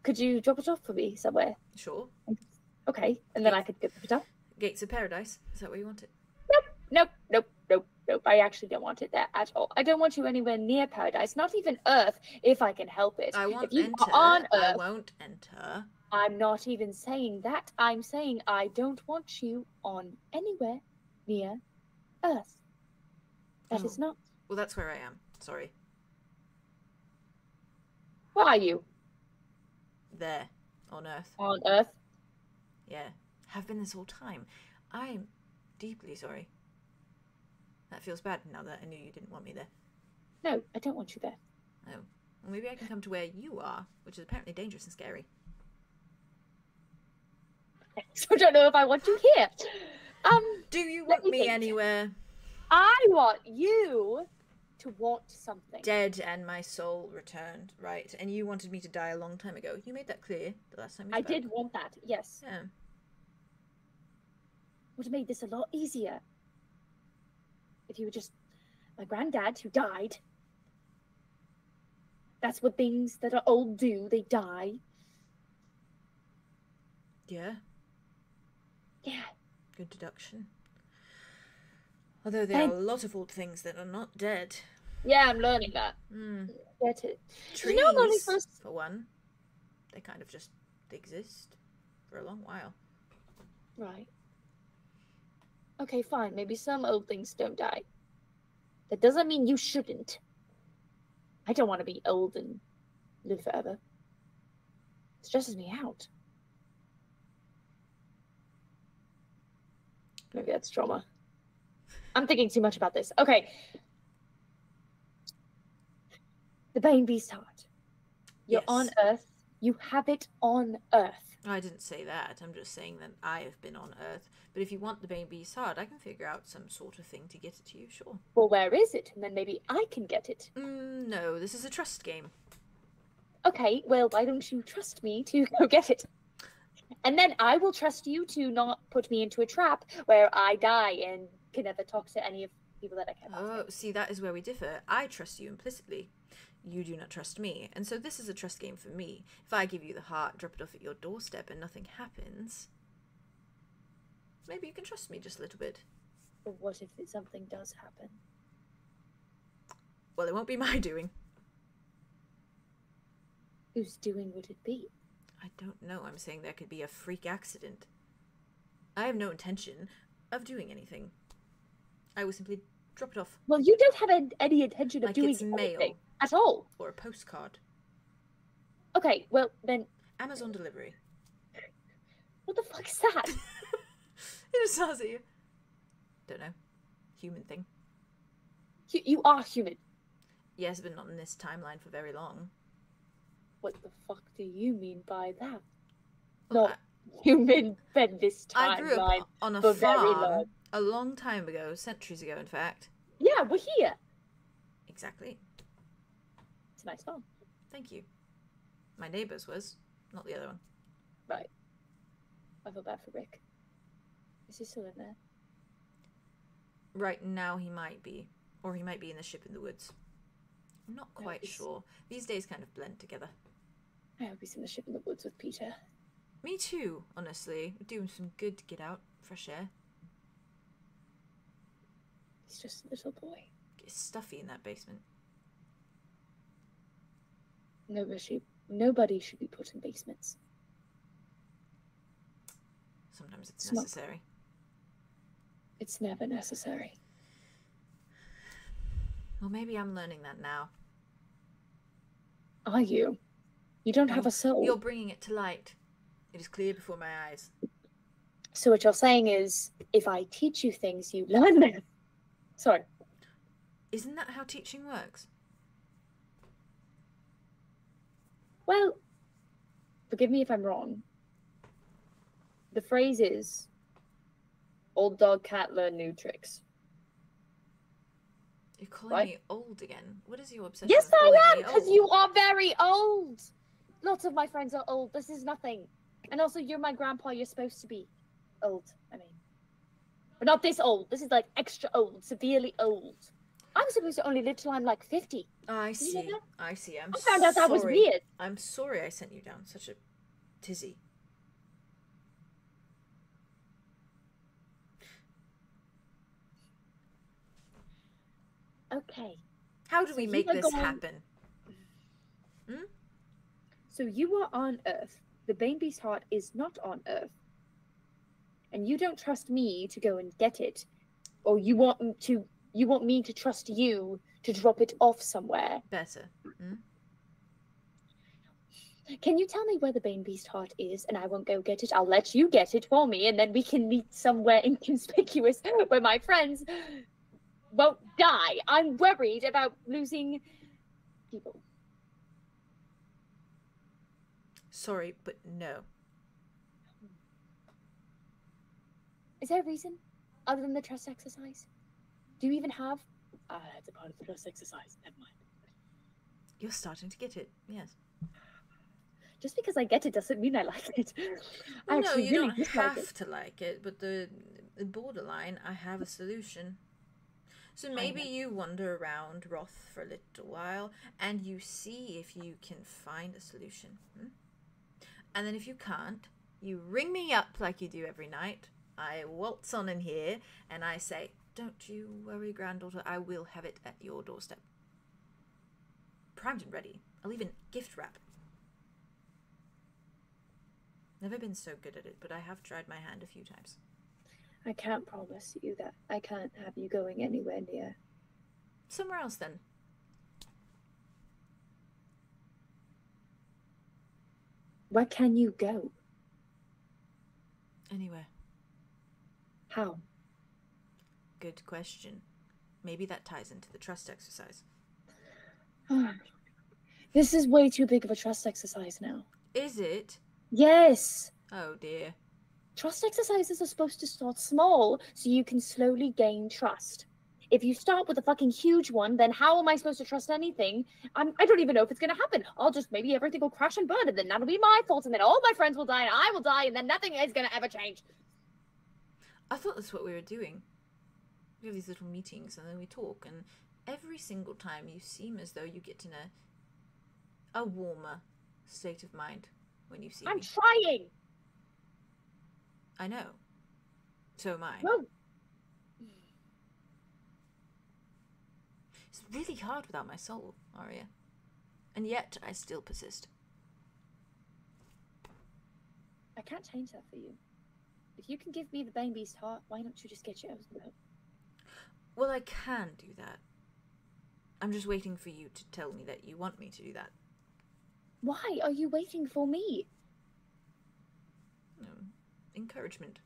Could you drop it off for me somewhere? Sure. Okay, and then I could go pick it up. Gates of Paradise. Is that where you want it? Nope. I actually don't want it there at all. I don't want you anywhere near paradise, not even Earth, if I can help it. I won't if you enter. are on I Earth, won't enter. I'm not even saying that. I'm saying I don't want you on anywhere near Earth. That is not. Well, that's where I am. Sorry. Where are you? There. On Earth. On Earth? Yeah. Have been this whole time. I'm deeply sorry. That feels bad now that I knew you didn't want me there. No, I don't want you there. Oh. Well, maybe I can come to where you are, which is apparently dangerous and scary. So I don't know if I want you here. Do you let want me me think. anywhere? I want you to want something. Dead and my soul returned, right? And you wanted me to die a long time ago. You made that clear the last time we I spoke. did want that, yes. Yeah. Would have made this a lot easier. If you were just my granddad who died. That's what things that are old do. They die. Yeah. Yeah. Good deduction. Although there are a lot of old things that are not dead. Yeah, I'm learning that. Get it. Trees, You know, I'm only for one. They kind of just exist for a long while. Right. Okay, fine. Maybe some old things don't die. That doesn't mean you shouldn't. I don't want to be old and live forever. It stresses me out. Maybe that's trauma. I'm thinking too much about this. Okay. The Bane Beast Heart. You're on Earth. You have it on Earth. I didn't say that. I'm just saying that I have been on Earth. But if you want the Bane Beast Heart, I can figure out some sort of thing to get it to you, sure. Well, where is it? And then maybe I can get it. No, this is a trust game. Okay, well, why don't you trust me to go get it? And then I will trust you to not put me into a trap where I die and can never talk to any of the people that I care about. Oh, see, that is where we differ. I trust you implicitly. You do not trust me. And so this is a trust game for me. If I give you the heart, drop it off at your doorstep, and nothing happens, maybe you can trust me just a little bit. But what if something does happen? Well, it won't be my doing. Whose doing would it be? I don't know. I'm saying there could be a freak accident. I have no intention of doing anything. I will simply drop it off. Well, you don't have any intention of Like doing it's anything mail. at all. Or a postcard. Okay, well then. Amazon delivery. What the fuck is that? It just sounds at you. Don't know. Human thing. You are human. Yes, but not in this timeline for very long. What the fuck do you mean by that? Well, Not human than this I grew timeline up on a for very farm long. a long time ago, centuries ago, in fact. Yeah, we're here. Exactly. It's a nice farm. Thank you. My neighbour's was, not the other one. Right. I feel bad for Rick. Is he still in there? Right now he might be. Or he might be in the ship in the woods. I'm not quite sure. These days kind of blend together. I hope he's in the ship in the woods with Peter. Me too, honestly. We're doing some good get out, fresh air. He's just a little boy. It's stuffy in that basement. Nobody should be put in basements. Sometimes it's Smoke. necessary. It's never necessary. Well, maybe I'm learning that now. Are you? You don't have a soul. You're bringing it to light. It is clear before my eyes. So what you're saying is, if I teach you things, you learn them. Sorry. Isn't that how teaching works? Well, forgive me if I'm wrong. The phrase is, old dog can't learn new tricks. You're calling Right? me old again. What is your obsession? Yes, with calling I am, me because old? you are very old. Lots of my friends are old. This is nothing. And also, you're my grandpa. You're supposed to be old. I mean, but not this old. This is like extra old, severely old. I'm supposed to only live till I'm like 50. I Did you know see. that? I see. I'm I found out that was sorry. weird. I'm sorry I sent you down such a tizzy. Okay. How do So we you make are this going- happen? So you are on Earth. The Banebeast heart is not on Earth. And you don't trust me to go and get it. Or you want me to trust you to drop it off somewhere. Better. Can you tell me where the Banebeast heart is and I won't go get it? I'll let you get it for me and then we can meet somewhere inconspicuous where my friends won't die. I'm worried about losing people. Sorry, but no. Is there a reason other than the trust exercise? Do you even have? It's a part of the trust exercise. Never mind. You're starting to get it. Yes. Just because I get it doesn't mean I like it. I Well, no, actually you really don't dislike have it. to like it, but the borderline, I have a solution. So maybe you wander around Roth for a little while, and you see if you can find a solution. And then if you can't, you ring me up like you do every night. I waltz on in here, and I say, "Don't you worry, granddaughter, I will have it at your doorstep. Primed and ready. I'll even gift wrap." Never been so good at it, but I have tried my hand a few times. I can't promise you that. I can't have you going anywhere near. Somewhere else then. Where can you go? Anywhere. How? Good question. Maybe that ties into the trust exercise. This is way too big of a trust exercise now. Is it? Yes. Oh dear. Trust exercises are supposed to start small so you can slowly gain trust. If you start with a fucking huge one, then how am I supposed to trust anything? I don't even know if it's going to happen. I'll just, maybe everything will crash and burn, and then that'll be my fault, and then all my friends will die, and I will die, and then nothing is going to ever change. I thought that's what we were doing. We have these little meetings and then we talk, and every single time you seem as though you get in a warmer state of mind when you see I'm me. trying. I know. So am I. Well, It's really hard without my soul, Arya. And yet I still persist. I can't change that for you. If you can give me the Banebeast heart, why don't you just get your own? Well, I can do that. I'm just waiting for you to tell me that you want me to do that. Why are you waiting for me? Encouragement.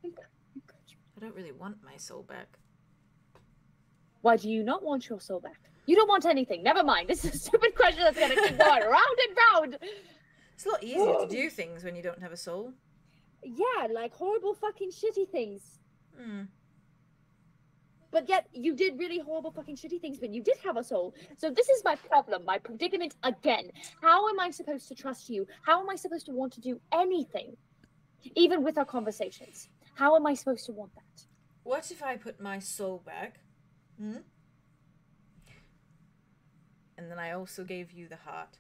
I don't really want my soul back. Why do you not want your soul back? You don't want anything. Never mind. This is a stupid question that's going to keep going round and round. It's a lot easier to do things when you don't have a soul. Yeah, like horrible fucking shitty things. Hmm. But yet you did really horrible fucking shitty things when you did have a soul. So this is my problem, my predicament again. How am I supposed to trust you? How am I supposed to want to do anything? Even with our conversations. How am I supposed to want that? What if I put my soul back? And then I also gave you the heart.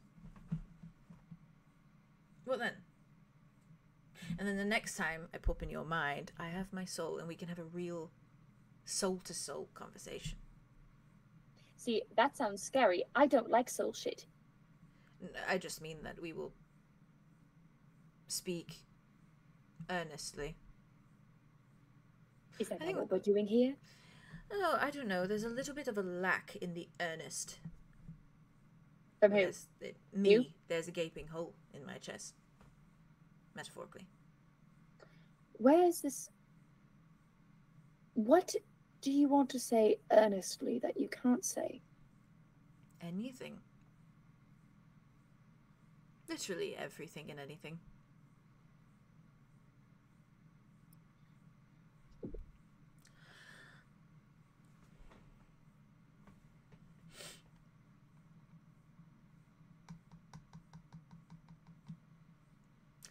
What then? And then the next time I pop in your mind, I have my soul and we can have a real soul-to-soul conversation. See, that sounds scary. I don't like soul shit. I just mean that we will speak earnestly. Is that I not think- what we're doing here? Oh, I don't know. There's a little bit of a lack in the earnest. From who? Me. You? There's a gaping hole in my chest. Metaphorically. Where is this? What do you want to say earnestly that you can't say? Anything. Literally everything and anything.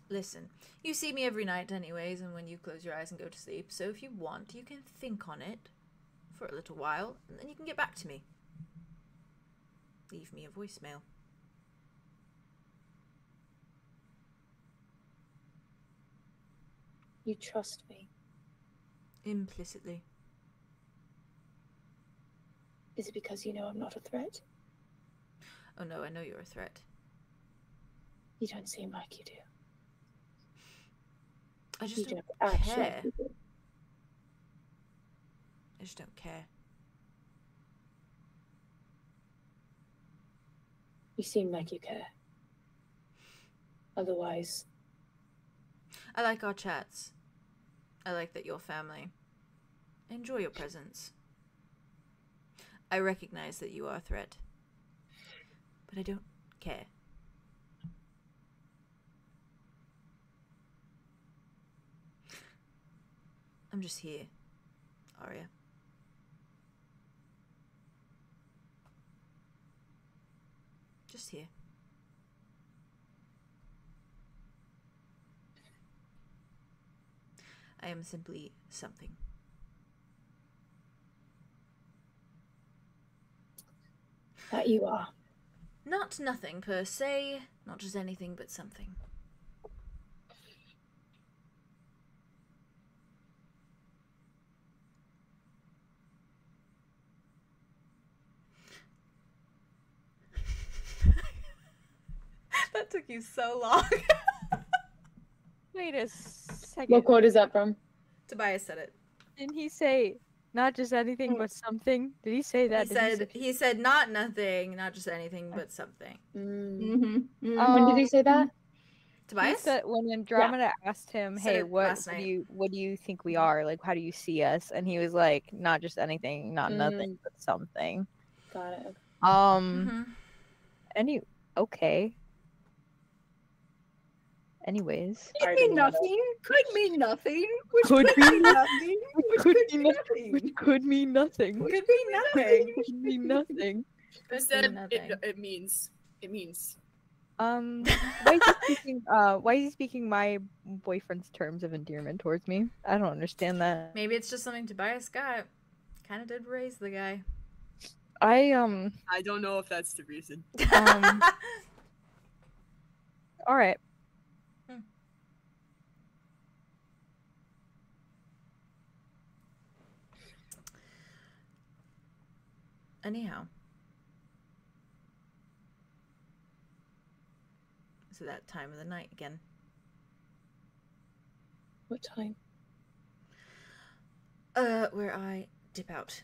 Listen, you see me every night anyways, and when you close your eyes and go to sleep, so if you want, you can think on it for a little while, and then you can get back to me. Leave me a voicemail. You trust me. Implicitly. Is it because you know I'm not a threat? Oh no, I know you're a threat. You don't seem like you do. I You just don't don't act care. like you do. I just don't care. You seem like you care. Otherwise, I like our chats. I like that you're family. I enjoy your presence. I recognize that you are a threat. But I don't care. I'm just here, Arya. Just here. I am simply something. that you are. Not nothing per se, not just anything but something. That took you so long. Wait a second. What quote is that from? Tobias said it. Didn't he say not just anything but something? Did he say that? He said not nothing, not just anything but something. Mm. Mm-hmm. When did he say that? He Tobias? said when Andromeda asked him, Said "Hey, it what last night. what do you think we are? Like, how do you see us?" And he was like, "Not just anything, not nothing, but something." Got it. Mhm. Okay. Anyways, Could mean nothing. Could mean nothing. Which Could could be mean nothing. Which could could be be nothing. nothing. Could mean nothing. Which Could be nothing. Could mean nothing. Could Instead, be nothing. it means. Why is he speaking? Why is he speaking my boyfriend's terms of endearment towards me? I don't understand that. Maybe it's just something Tobias got. Kind of did raise the guy. I I don't know if that's the reason. All right. Anyhow. So that time of the night again. What time? Where I dip out.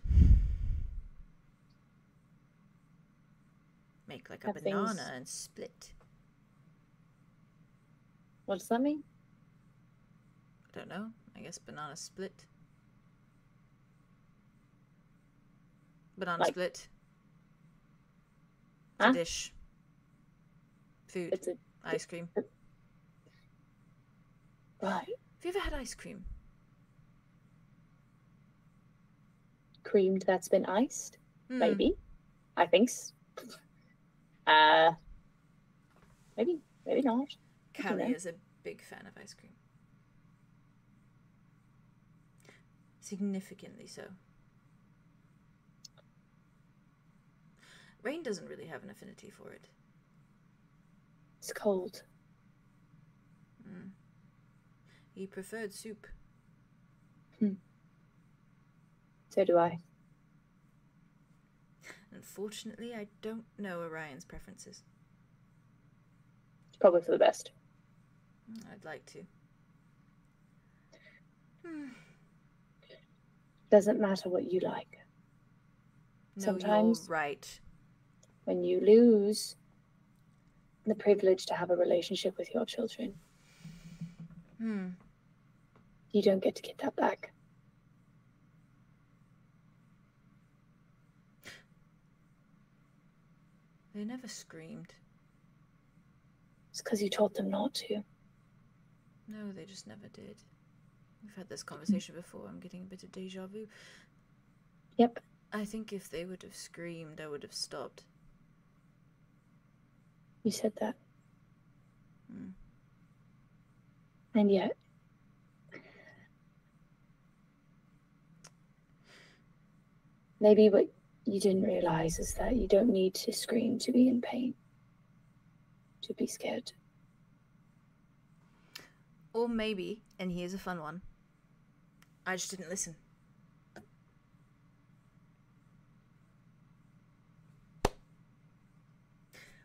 Make like a Have banana things- and split. What does that mean? I don't know. I guess banana split. Banana Like- split. It's Huh? a dish. Food. It's a Ice cream. right. Have you ever had ice cream? Creamed that's been iced. Hmm. Maybe. I think. Maybe. Maybe not. Callie know. is a big fan of ice cream. Significantly so. Rain doesn't really have an affinity for it. It's cold. Mm. He preferred soup. It's So do I. Unfortunately, I don't know Orion's preferences. It's probably for the best. I'd like to. Doesn't matter what you like. No, Sometimes you're right. when you lose the privilege to have a relationship with your children, you don't get to get that back. They never screamed. It's because you taught them not to. No, they just never did. We've had this conversation before. I'm getting a bit of deja vu. Yep. I think if they would have screamed, I would have stopped. You said that. Mm. And yet, maybe what you didn't realize is that you don't need to scream to be in pain, to be scared. Or maybe, and here's a fun one, I just didn't listen.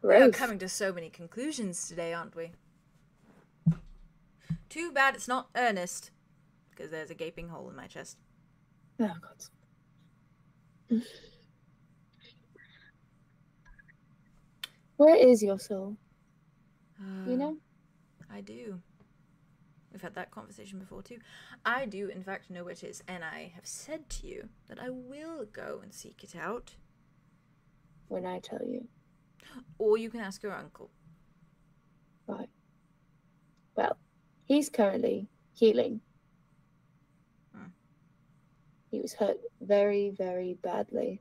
We are coming to so many conclusions today, aren't we? Too bad it's not Ernest, because there's a gaping hole in my chest. Oh, God. Where is your soul? You know? I do. We've had that conversation before too. I do, in fact, know where it is, and I have said to you that I will go and seek it out. When I tell you. Or you can ask your uncle. Right. Well, he's currently healing. He was hurt very, very badly.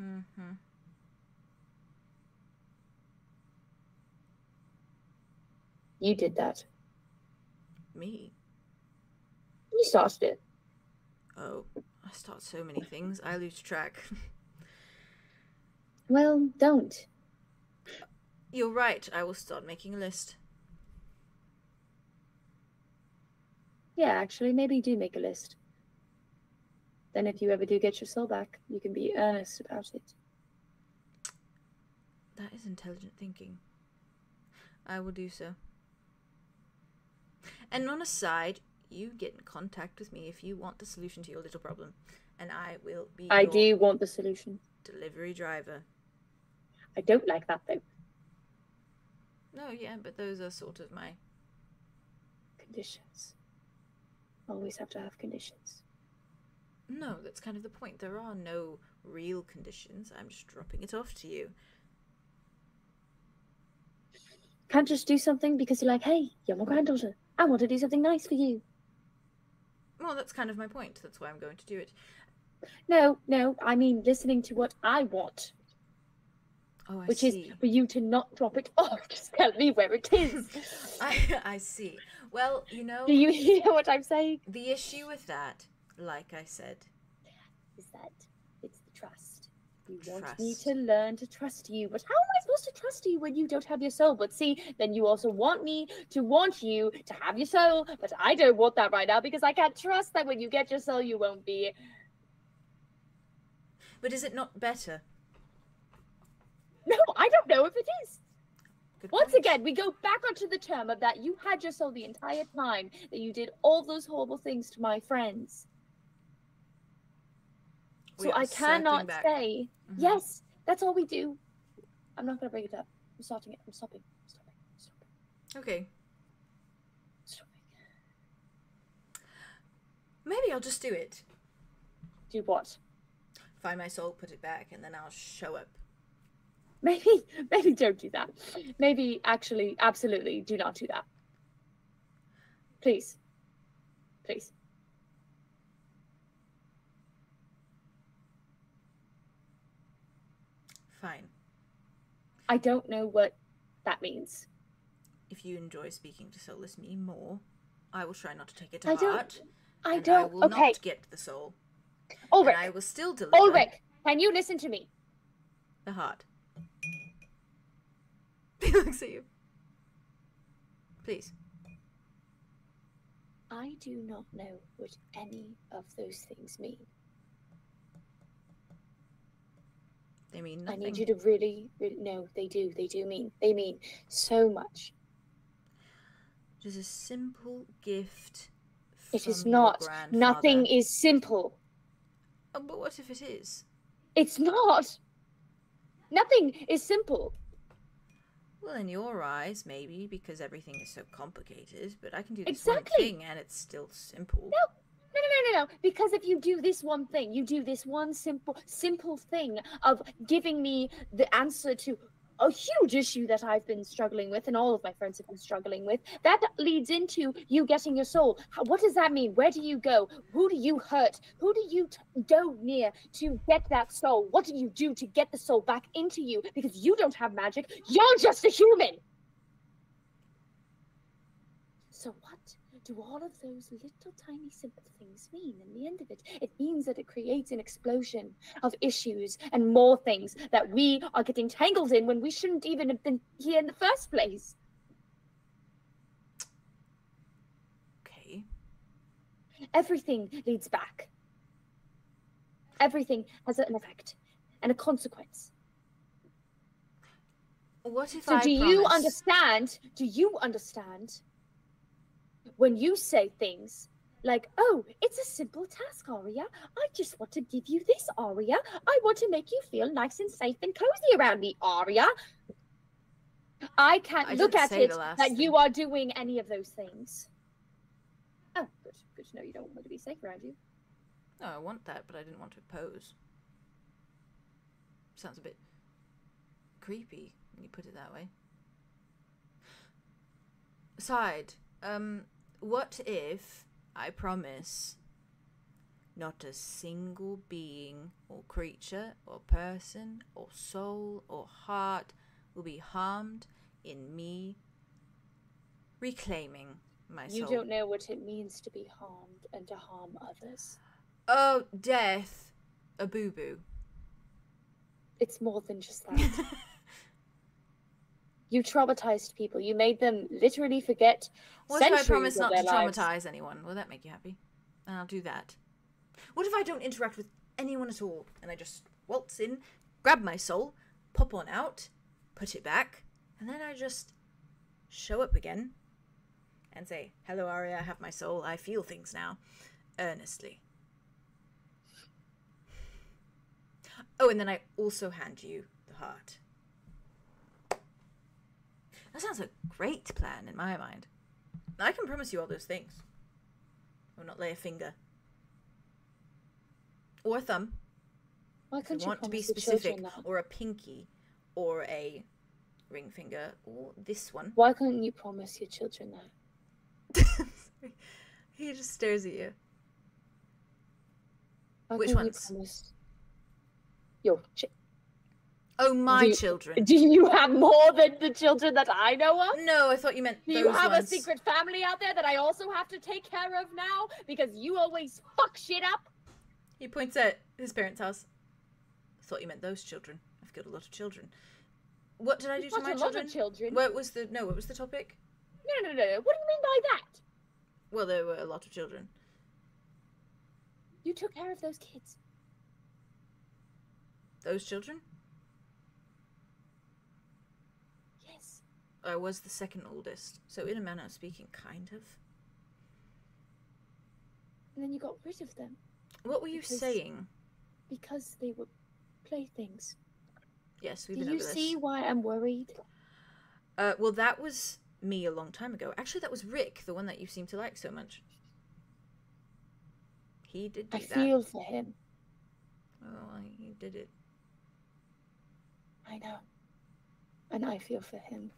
Mm-hmm. You did that. Me? You started it. Oh, I start so many things, I lose track. Well, don't. You're right, I will start making a list. Yeah, actually, maybe do make a list. Then if you ever do get your soul back, you can be earnest about it. That is intelligent thinking. I will do so. And on a side, you get in contact with me if you want the solution to your little problem. And I will be I your do want the solution. delivery driver. I don't like that, though. No, yeah, but those are sort of my... Conditions. Always have to have conditions. No, that's kind of the point. There are no real conditions. I'm just dropping it off to you. Can't just do something because you're like, hey, you're my granddaughter. I want to do something nice for you. Well, that's kind of my point. That's why I'm going to do it. No, I mean listening to what I want. Oh, I which see. is for you to not drop it off. Just tell me where it is. I see. Well, you know... Do you hear what I'm saying? The issue with that, like I said... is that it's the trust. You want me to learn to trust you. But how am I supposed to trust you when you don't have your soul? But see, then you also want me to want you to have your soul. But I don't want that right now because I can't trust that when you get your soul, you won't be... But is it not better? No, I don't know if it is. Once point. again, we go back onto the term of that you had your soul the entire time, that you did all those horrible things to my friends. So I cannot say, yes, that's all we do. I'm not going to break it up. I'm starting it. I'm stopping. Okay. Stopping. Maybe I'll just do it. Do what? Find my soul, put it back, and then I'll show up. Maybe don't do that. Maybe actually, absolutely do not do that. Please. Please. Fine. I don't know what that means. If you enjoy speaking to soulless me more, I will try not to take it to I heart. I will not get the soul. Ulrich. And I will still deliver. Ulrich, can you listen to me? The heart. He looks at you. Please. I do not know what any of those things mean. They mean I nothing. need you to really, really. No, they do. They mean so much. It is a simple gift. It is from your not. grandfather. Nothing is simple. Oh, but what if it is? It's not. Nothing is simple. Well, in your eyes, maybe, because everything is so complicated, but I can do this Exactly. one thing and it's still simple. No. Because if you do this one thing, you do this one simple thing of giving me the answer to a huge issue that I've been struggling with and all of my friends have been struggling with. That leads into you getting your soul. What does that mean? Where do you go? Who do you hurt? Who do you go near to get that soul? What do you do to get the soul back into you? Because you don't have magic. You're just a human. So what do all of those little tiny simple things mean in the end of it? It means that it creates an explosion of issues and more things that we are getting tangled in when we shouldn't even have been here in the first place. Okay. Everything leads back. Everything has an effect and a consequence. What if So I do you understand? Do you understand? When you say things like, oh, it's a simple task, Arya. I just want to give you this, Arya. I want to make you feel nice and safe and cozy around me, Arya. I can't I look didn't at say it the last that thing. you are doing any of those things. Oh, good. Good to know you don't want me to be safe around you. No, I want that, but I didn't want to oppose. Sounds a bit creepy when you put it that way. Aside, what if I promise not a single being or creature or person or soul or heart will be harmed in me reclaiming my soul? You don't know what it means to be harmed and to harm others. Oh, death. A boo-boo. It's more than just that. You traumatized people. You made them literally forget What if I centuries promise of not their to lives. traumatize anyone? Will that make you happy? And I'll do that. What if I don't interact with anyone at all and I just waltz in, grab my soul, pop on out, put it back, and then I just show up again and say, hello, Arya, I have my soul. I feel things now. Earnestly. Oh, and then I also hand you the heart. That sounds a great plan in my mind. I can promise you all those things. Or not lay a finger. Or a thumb. Why If you couldn't you want to be promise the children specific. that? Or a pinky. Or a ring finger. Or this one. Why couldn't you promise your children that? He just stares at you. Why Which couldn't ones? You promise your Oh, my Do- children. Do you have more than the children that I know of? No, I thought you meant Do those you have ones. a secret family out there that I also have to take care of now? Because you always fuck shit up. He points at his parents' house. I thought you meant those children. I've got a lot of children. What did I do to Not my a lot children? of children. What was the topic? No. What do you mean by that? Well, there were a lot of children. You took care of those kids. Those children? Yes. I was the second oldest, so in a manner of speaking, kind of. And then you got rid of them What were you Because- saying? because they were playthings. Yes, we've Do been you over this. see why I'm worried? Well, that was me a long time ago. Actually, that was Rick, the one that you seem to like so much. He did do I that. feel for him. Oh, he did it. I know. And I feel for him.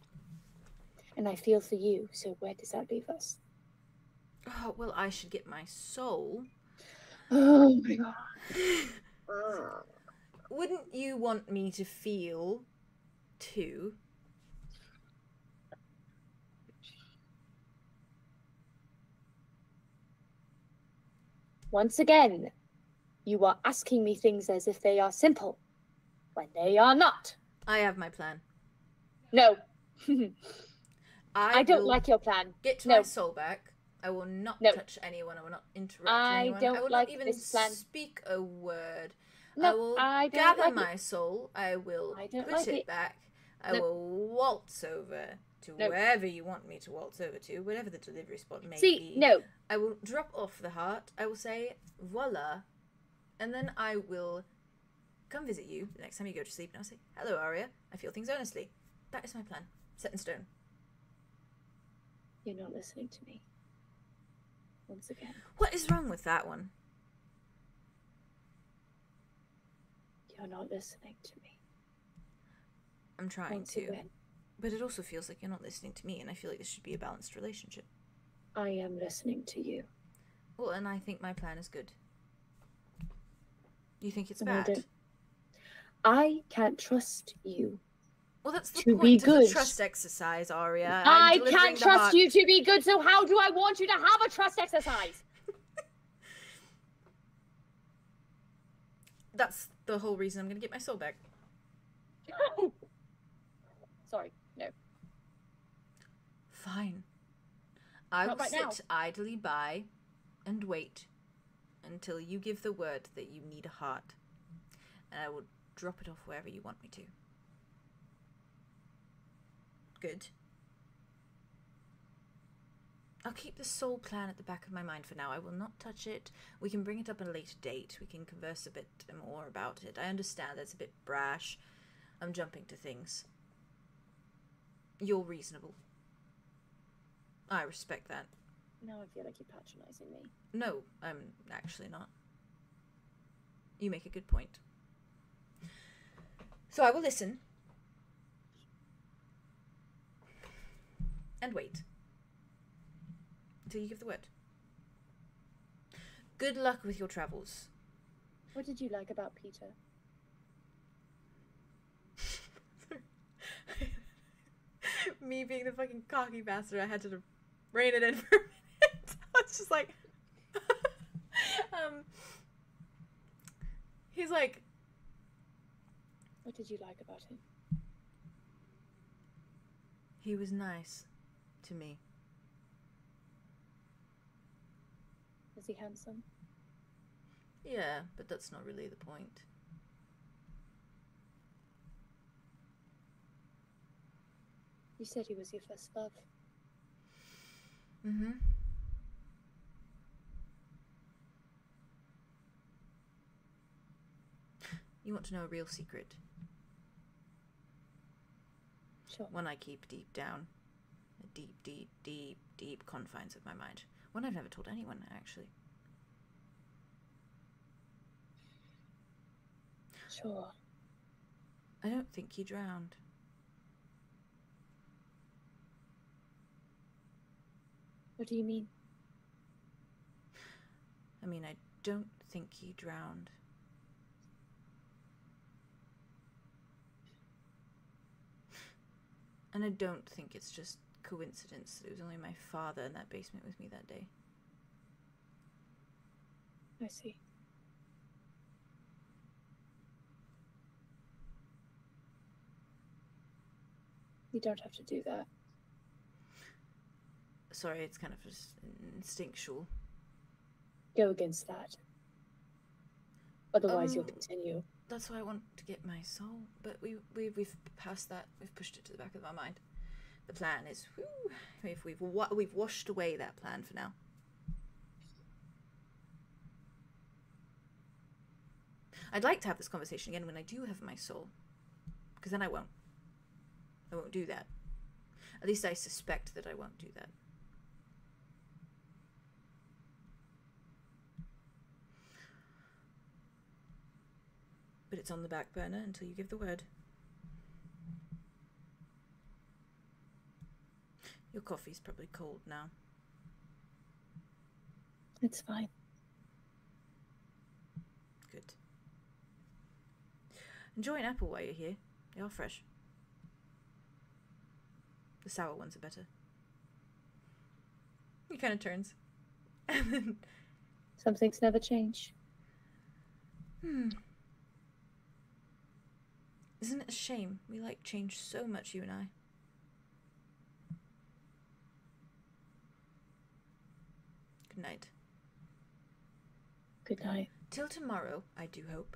And I feel for you. So where does that leave us? Oh, well, I should get my soul. Oh my god. Wouldn't you want me to feel, too? Once again, you are asking me things as if they are simple, when they are not. I have my plan. No. I I don't will like your plan. get No. my soul back. I will not No. touch anyone. I will not interrupt I anyone. don't I will like not even this plan. speak a word. I No, will I don't gather like my soul. I will I don't put like it it. back. I Nope. will waltz over to Nope. wherever you want me to waltz over to, whatever the delivery spot may See, be. no. I will drop off the heart. I will say, voila. And then I will come visit you the next time you go to sleep. And I'll say, hello, Arya. I feel things earnestly. That is my plan. Set in stone. You're not listening to me. Once again. What is wrong with that one? You're not listening to me. I'm trying Once to. again. But it also feels like you're not listening to me, and I feel like this should be a balanced relationship. I am listening to you. Well, and I think my plan is good. You think it's No, I bad? don't. I can't trust you. Well, that's the To point be of the good. trust exercise, Arya. I can't trust you to be good, so how do I want you to have a trust exercise? That's the whole reason I'm going to get my soul back. Sorry, no. Fine. I Not will right sit now. idly by and wait until you give the word that you need a heart. And I will drop it off wherever you want me to. Good. I'll keep the soul plan at the back of my mind for now. I will not touch it. We can bring it up at a later date. We can converse a bit more about it. I understand that's a bit brash. I'm jumping to things. You're reasonable. I respect that. Now I feel like you're patronizing me. No, I'm actually not. You make a good point. So I will listen. And wait. Until you give the word. Good luck with your travels. What did you like about Peter? Me being the fucking cocky bastard, I had to rein it in for a minute. I was just like... he's like... What did you like about him? He was nice to me. Was he handsome? Yeah, but that's not really the point. You said he was your first love. Mm-hmm. You want to know a real secret? Sure. One I keep deep down. The deep, deep, deep, deep confines of my mind. One I've never told anyone, actually. Sure. I don't think he drowned. What do you mean? I mean, I don't think he drowned. And I don't think it's just coincidence that it was only my father in that basement with me that day. I see. You don't have to do that. Sorry, it's kind of just instinctual. Go against that. Otherwise, you'll Um, continue. That's why I want to get my soul, but we've passed that. We've pushed it to the back of our mind. The plan is, we've washed away that plan for now. I'd like to have this conversation again when I do have my soul, because then I won't do that. At least I suspect that I won't do that. But it's on the back burner until you give the word. Your coffee's probably cold now. It's fine. Good. Enjoy an apple while you're here. They are fresh. The sour ones are better. He kind of turns. And then, Some things never change. Isn't it a shame? We like change so much, you and I. Good night. Good night. Till tomorrow, I do hope.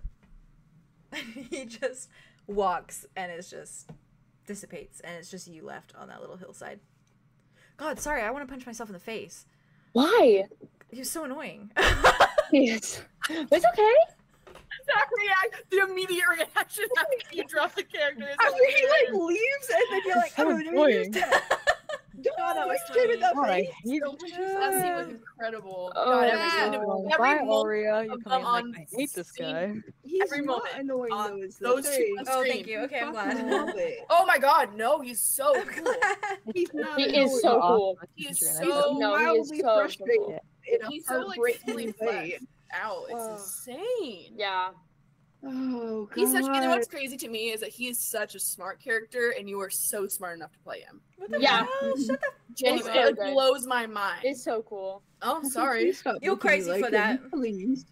He just walks and it's just dissipates, and it's just you left on that little hillside. God, sorry, I want to punch myself in the face. Why? He was so annoying. Yes. It's okay. The immediate reaction after you drop the character is After he like leaves, and then you're like, So oh, annoying. God, was I came in that God, I face. hate that scene was incredible. Oh, God, yeah. every Bye, moment Aurea. You of come in like, on I hate this scene. guy. He's Every not moment annoying on though. Is the those two thing. on Oh, screen. thank you. Okay, I'm Fucking glad. love it. Oh my god, no, he's so I'm cool. glad. He's not He annoying. is so cool. He is He's so No, he is mildly so frustrated cool. in a He's so like fully heartbreaking way. fleshed out. It's Oh. insane. Yeah. Oh god. He's such. And what's crazy to me is that he is such a smart character, and you are so smart enough to play him. What the Yeah. hell? Shut the Genuinely, so it good. blows my mind. It's so cool. Oh, sorry. Please stop You're making me crazy for him, that. Please.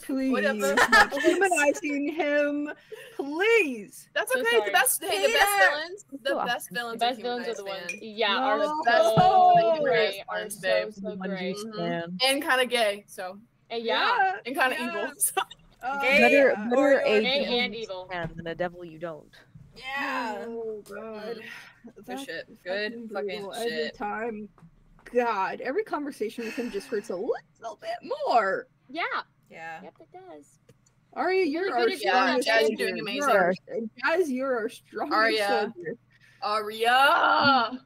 Please. Whatever. Stop humanizing him. Please. That's So okay. sorry. The best villains. The So best The villains. best are villains are the humanized, ones. man. Yeah, are No. so great. Yes, Are ones, so babe. so One great. you stand. And kind of gay, so And yeah. and kind of Yeah. evil. So. Gay Better, or better you're a gay devil and you evil. stand than a devil you don't. Yeah. Oh god. That's shit. Good fucking brutal. Every shit. time. God, every conversation with him just hurts a little bit more. Yeah. Yeah. Yep, it does. Arya, you're Really our good at strongest Jazz, soldier. you're doing amazing. Jazz, you're our strongest Arya. soldier. Arya. I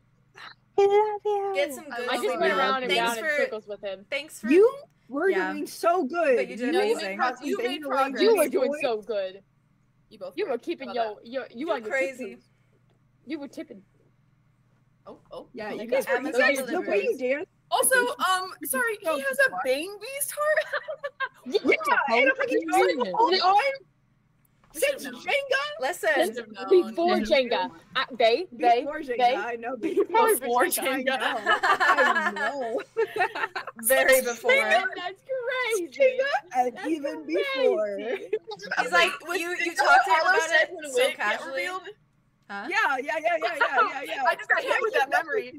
love you. Get some I good I just love went Arya. around and Thanks down in for circles with him. thanks for You were Yeah. doing so good. But you did No, amazing. you made progress. You were doing so good. You both. You were keeping How about you You're on your crazy. tiptoes. You were tipping. that? Oh. Yeah, Like you guys, Amazon the way you deliveries. dance. Also, sorry, he has a Bane Beast heart. Yeah, and I'm like, he's doing it all the time. Since Should've known. Jenga. Listen. Should've known. Before Jenga. They, Before Jenga, I know. Before Before Jenga. I know. Very before. That's crazy. And That's even crazy. before. He's like you talked to him Carlos about said it when so Wig get casually. revealed. Huh? Yeah. I just got hit with that memory.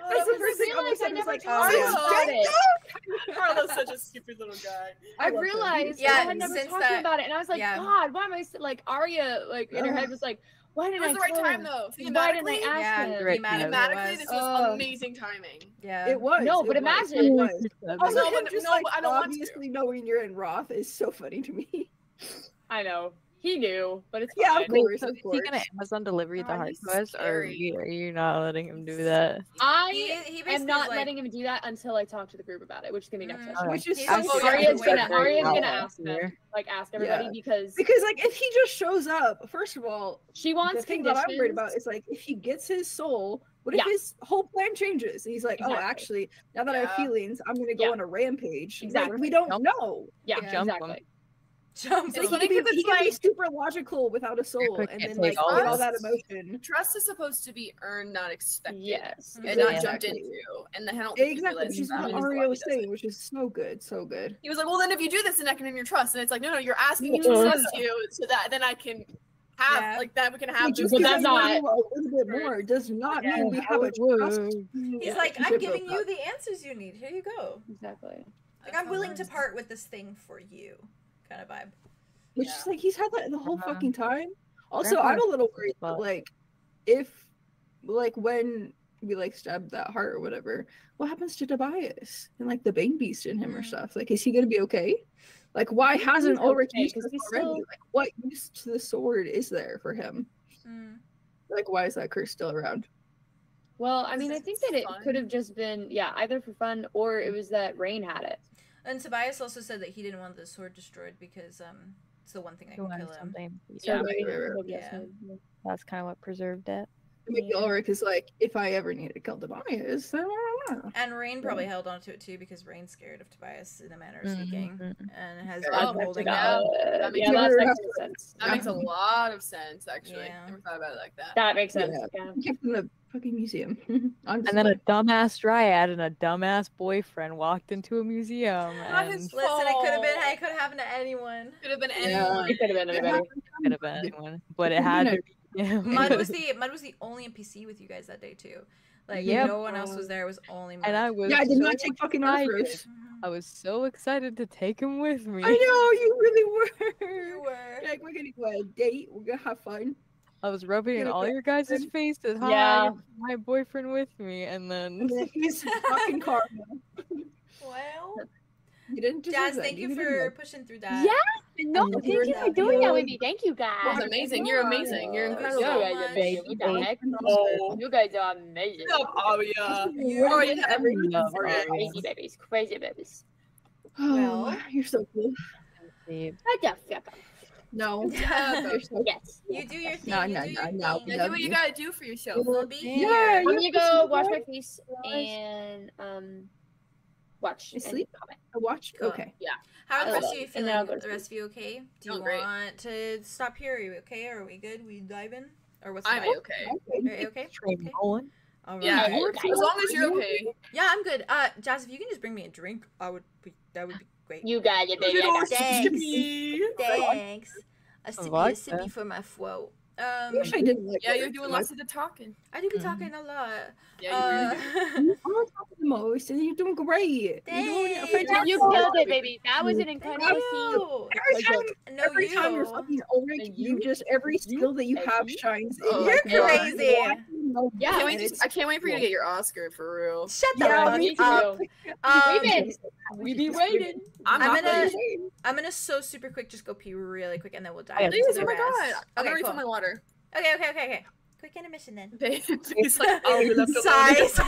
That's the first thing I realized said I was never like, told you since about it. Jenga? Carlos such a stupid little guy. I love him. realized Yeah, I had never since talked that- about it, and I was like, yeah. God, why am I like Arya? Like in her head was like, why It didn't was I the right tell time him? though. Why didn't I Thematically, ask Yeah, him? Right, thematically thematically, it this was. was amazing timing. Yeah. It was. No, but it imagine- was. Also, No, him but- just no, like but I don't want to. obviously knowing you're in Roth is so funny to me. I know he knew, but it's Yeah, fine. of Wait, course, so of is he gonna course. Amazon deliver you the God, hard he's quest, or scary. are you not letting him do that? I He basically am not is like, letting him do that until I talk to the group about it, which is gonna be next Mm. session. Which is He's so like, funny. yeah, Arya's wait, gonna wait, wait. ask them, like ask everybody Yeah. because Like if he just shows up, first of all, she the wants thing that conditions. I'm worried about is like if he gets his soul, what if Yeah. his whole plan changes? And he's like, oh, Exactly. actually, now that I have Yeah. feelings, I'm gonna go Yeah. on a rampage. Exactly. Like, we don't Nope. know. Yeah, Yeah. Jump 'em. exactly. jump. It's He funny can, 'cause be, it's he can be like- super logical without a soul, quick and can't then take like all get all this. that emotion. Trust is supposed to be earned, not expected. Yes. And not Yeah. jumped Exactly. into. And then I don't think he Exactly, realizes which is that, what which is why Arya he was does saying, it. which is so good, so good. He was like, well, then if you do this, then I can earn your trust. And it's like, no, you're asking me to trust you so that then I can have, Yeah. like, that we can have Like, this. just But because that's I not- know a little bit more does not Yeah. mean we have a trust. He's like, I'm giving you the answers you need. Here you go. Exactly. Like I'm willing to part with this thing for you, kind of vibe. Which is like he's had that the whole Uh-huh. fucking time. Also, Grandpa I'm a little worried that but- like if like when we like stab that heart or whatever, what happens to Tobias and like the Bane Beast in him or Mm. stuff? Like, is he gonna be okay? Like, why hasn't he's Ulrich okay, used 'cause this he's already? still- Like, what use to the sword is there for him? Mm. Like, why is that curse still around? Well, I mean, I It's think that it fun. could have just been, yeah, either for fun or it was that Rain had it. And Tobias also said that he didn't want the sword destroyed because it's the one thing that You can wanted kill him. something. Yeah, right, maybe right, right. that's Yeah. it. That's kind of what preserved it. Maybe Yeah. Ulrich is like, if I ever need to kill Tobias, then I don't know. And Rain probably held on to it too because Rain's scared of Tobias in a manner of speaking, Mhm. and has Oh, been holding yeah. out. That makes Yeah, sense. that makes sense. That makes a lot of sense, actually. Yeah. Never thought about it like that. That makes sense. Yeah. Yeah. Kept in the fucking museum. And then a dumbass dryad and a dumbass boyfriend walked into a museum Not and his Listen, it could have been. Oh. It could have happened to anyone. Could have been Yeah. anyone. It could have been anybody. could have been anyone, but it had to be him. Mud was the only NPC with you guys that day too. Like Yep. no one else was there. It was only Mud. And I was Yeah, I did so not take fucking excited. Arthros. Mhm. I was so excited to take him with me. I know, you really were. You were. You're like, we're gonna go on a date, we're gonna have fun. I was rubbing in Gonna all get your guys' fun. faces. Hi, Yeah. my boyfriend with me, and And then then he's fucking karma. Well, You didn't deserve Jazz, that. thank you didn't for like- pushing through that. Yeah. No, And thank you're you for not doing that good. with me. Thank you guys. That's amazing. You're amazing. You're That was incredible. so You guys are much. amazing. What the heck? Oh. You guys are amazing. Shut up, Aria. You Oh, yeah, everything love for it. Aria. Crazy babies. Crazy babies. Oh, Well. you're so cool. What the fuck? No, Yeah. you're so Yes. You do your thing. No, you no, do no, your no. thing. Yeah, do what you gotta do for yourself. We'll be Yeah, here. I'm gonna go wash my face Guys. and watch You and sleep? comment. I watched. Cool. Okay. How are the I rest love of you it. And then I'll feeling? go to The rest of you okay? Do you Feeling great. want to stop here? Are you okay? Are we good? We dive in? Or what's I'm the vibe? okay. Are you okay? train Okay. rolling. All right. Yeah, Okay. as long as you're okay. Yeah, I'm good. Jazz, if you can just bring me a drink, that would be great. You got it, baby. I got it. Thanks. A sippy, like a sippy that. for my float. I wish I didn't like Yeah, it. you're doing lots of the talking. I do be Mhm. talking a lot. Yeah, Uh, You're on top of the most, and you're doing great. You're doing it Thanks. fantastic. You killed it, baby. That was an incredible scene. you. Every time, No, every you. time you're fucking Ulrich, And you you. just every And you. skill that you And have you. shines. in, Oh, like, you're one. crazy. Yeah. I can't wait for you to get your Oscar for real. Shut the Yeah, fuck me up. too. Um, We be waiting. I'm I'm not gonna- ready. I'm gonna super quick just go pee really quick and then we'll dive Yeah, into Please, the oh my rest. god. I'm gonna Okay, refill cool. my water. Okay. Quick intermission then. Please, like, I'll be left alone. Sighs.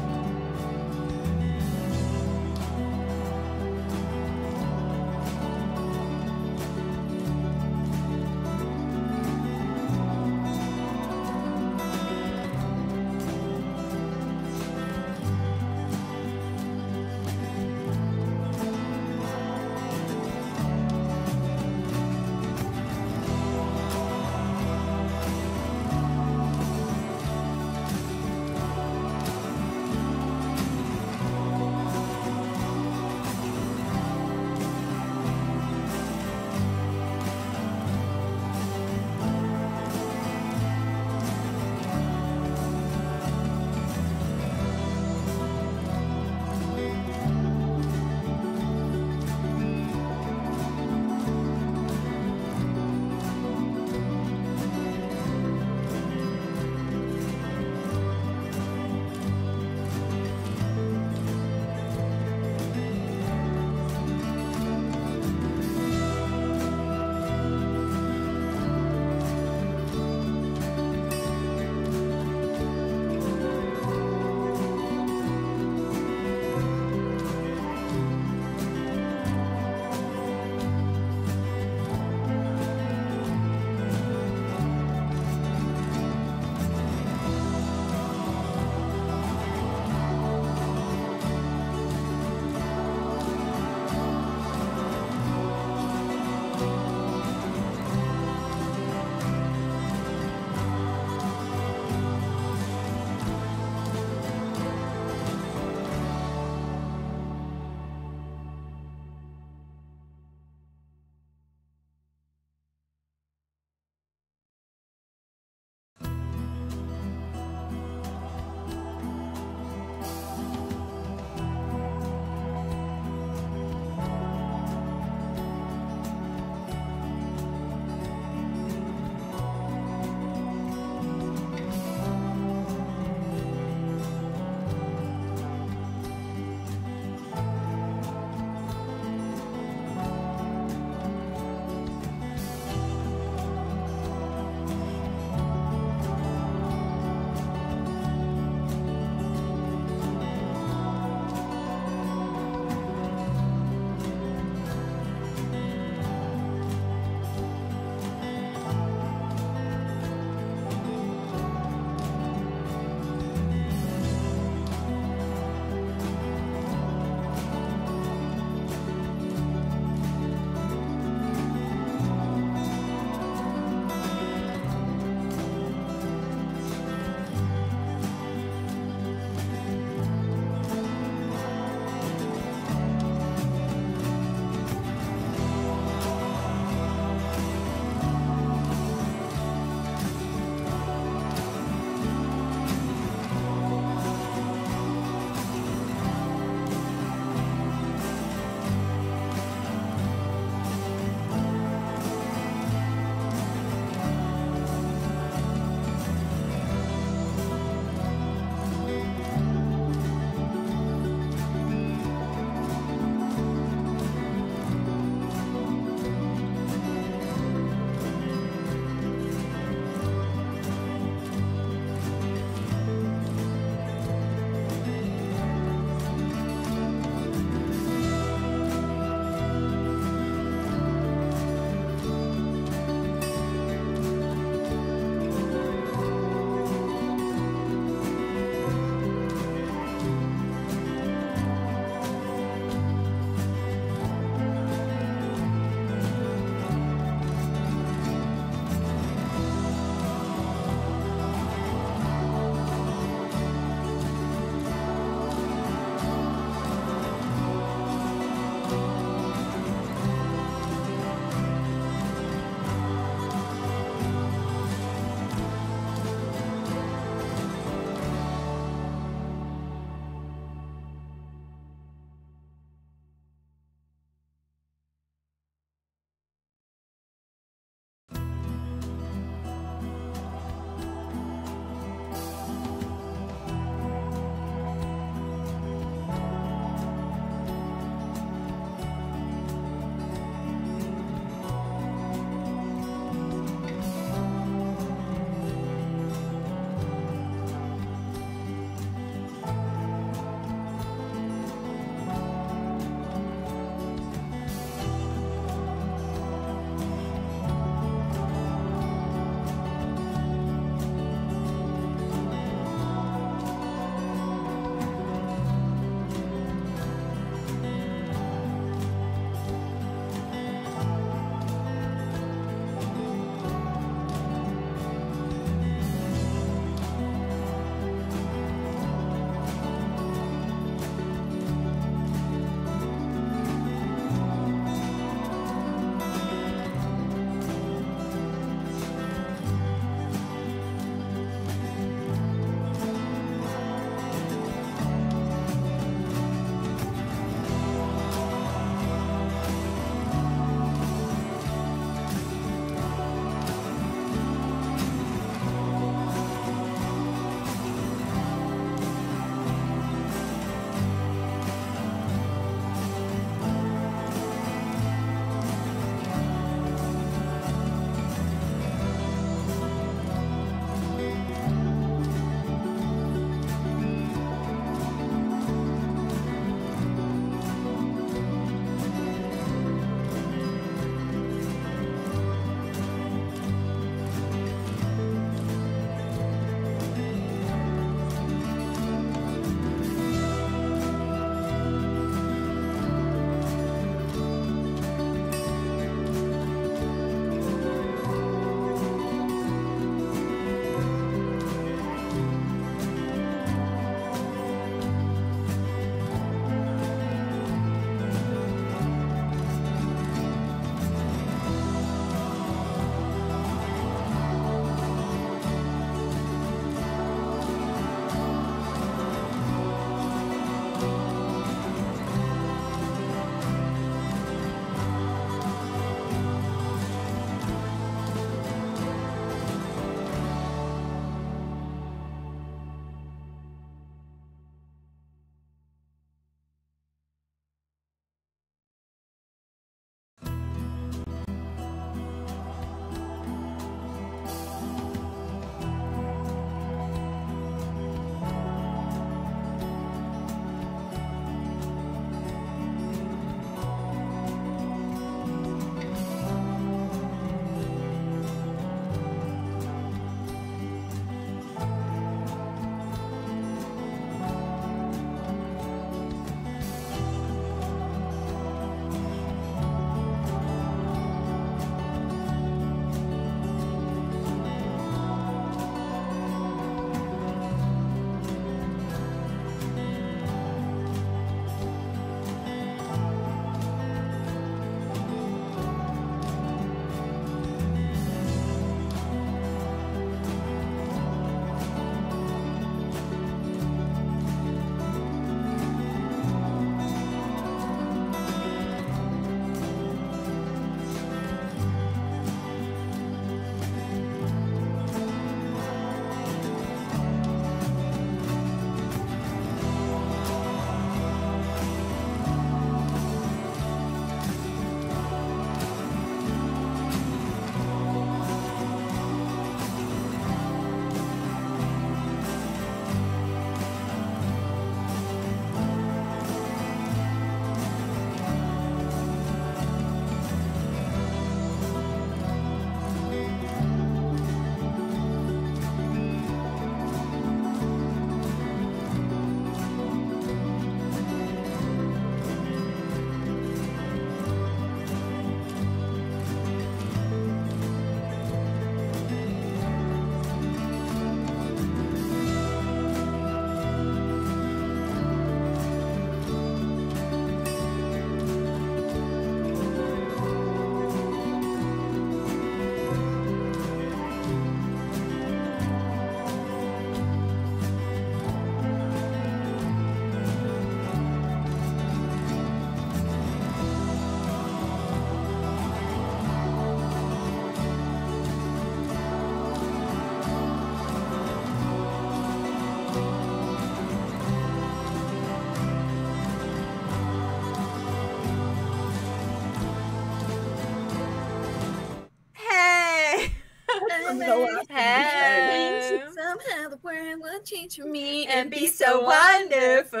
gonna change for me and be so wonderful.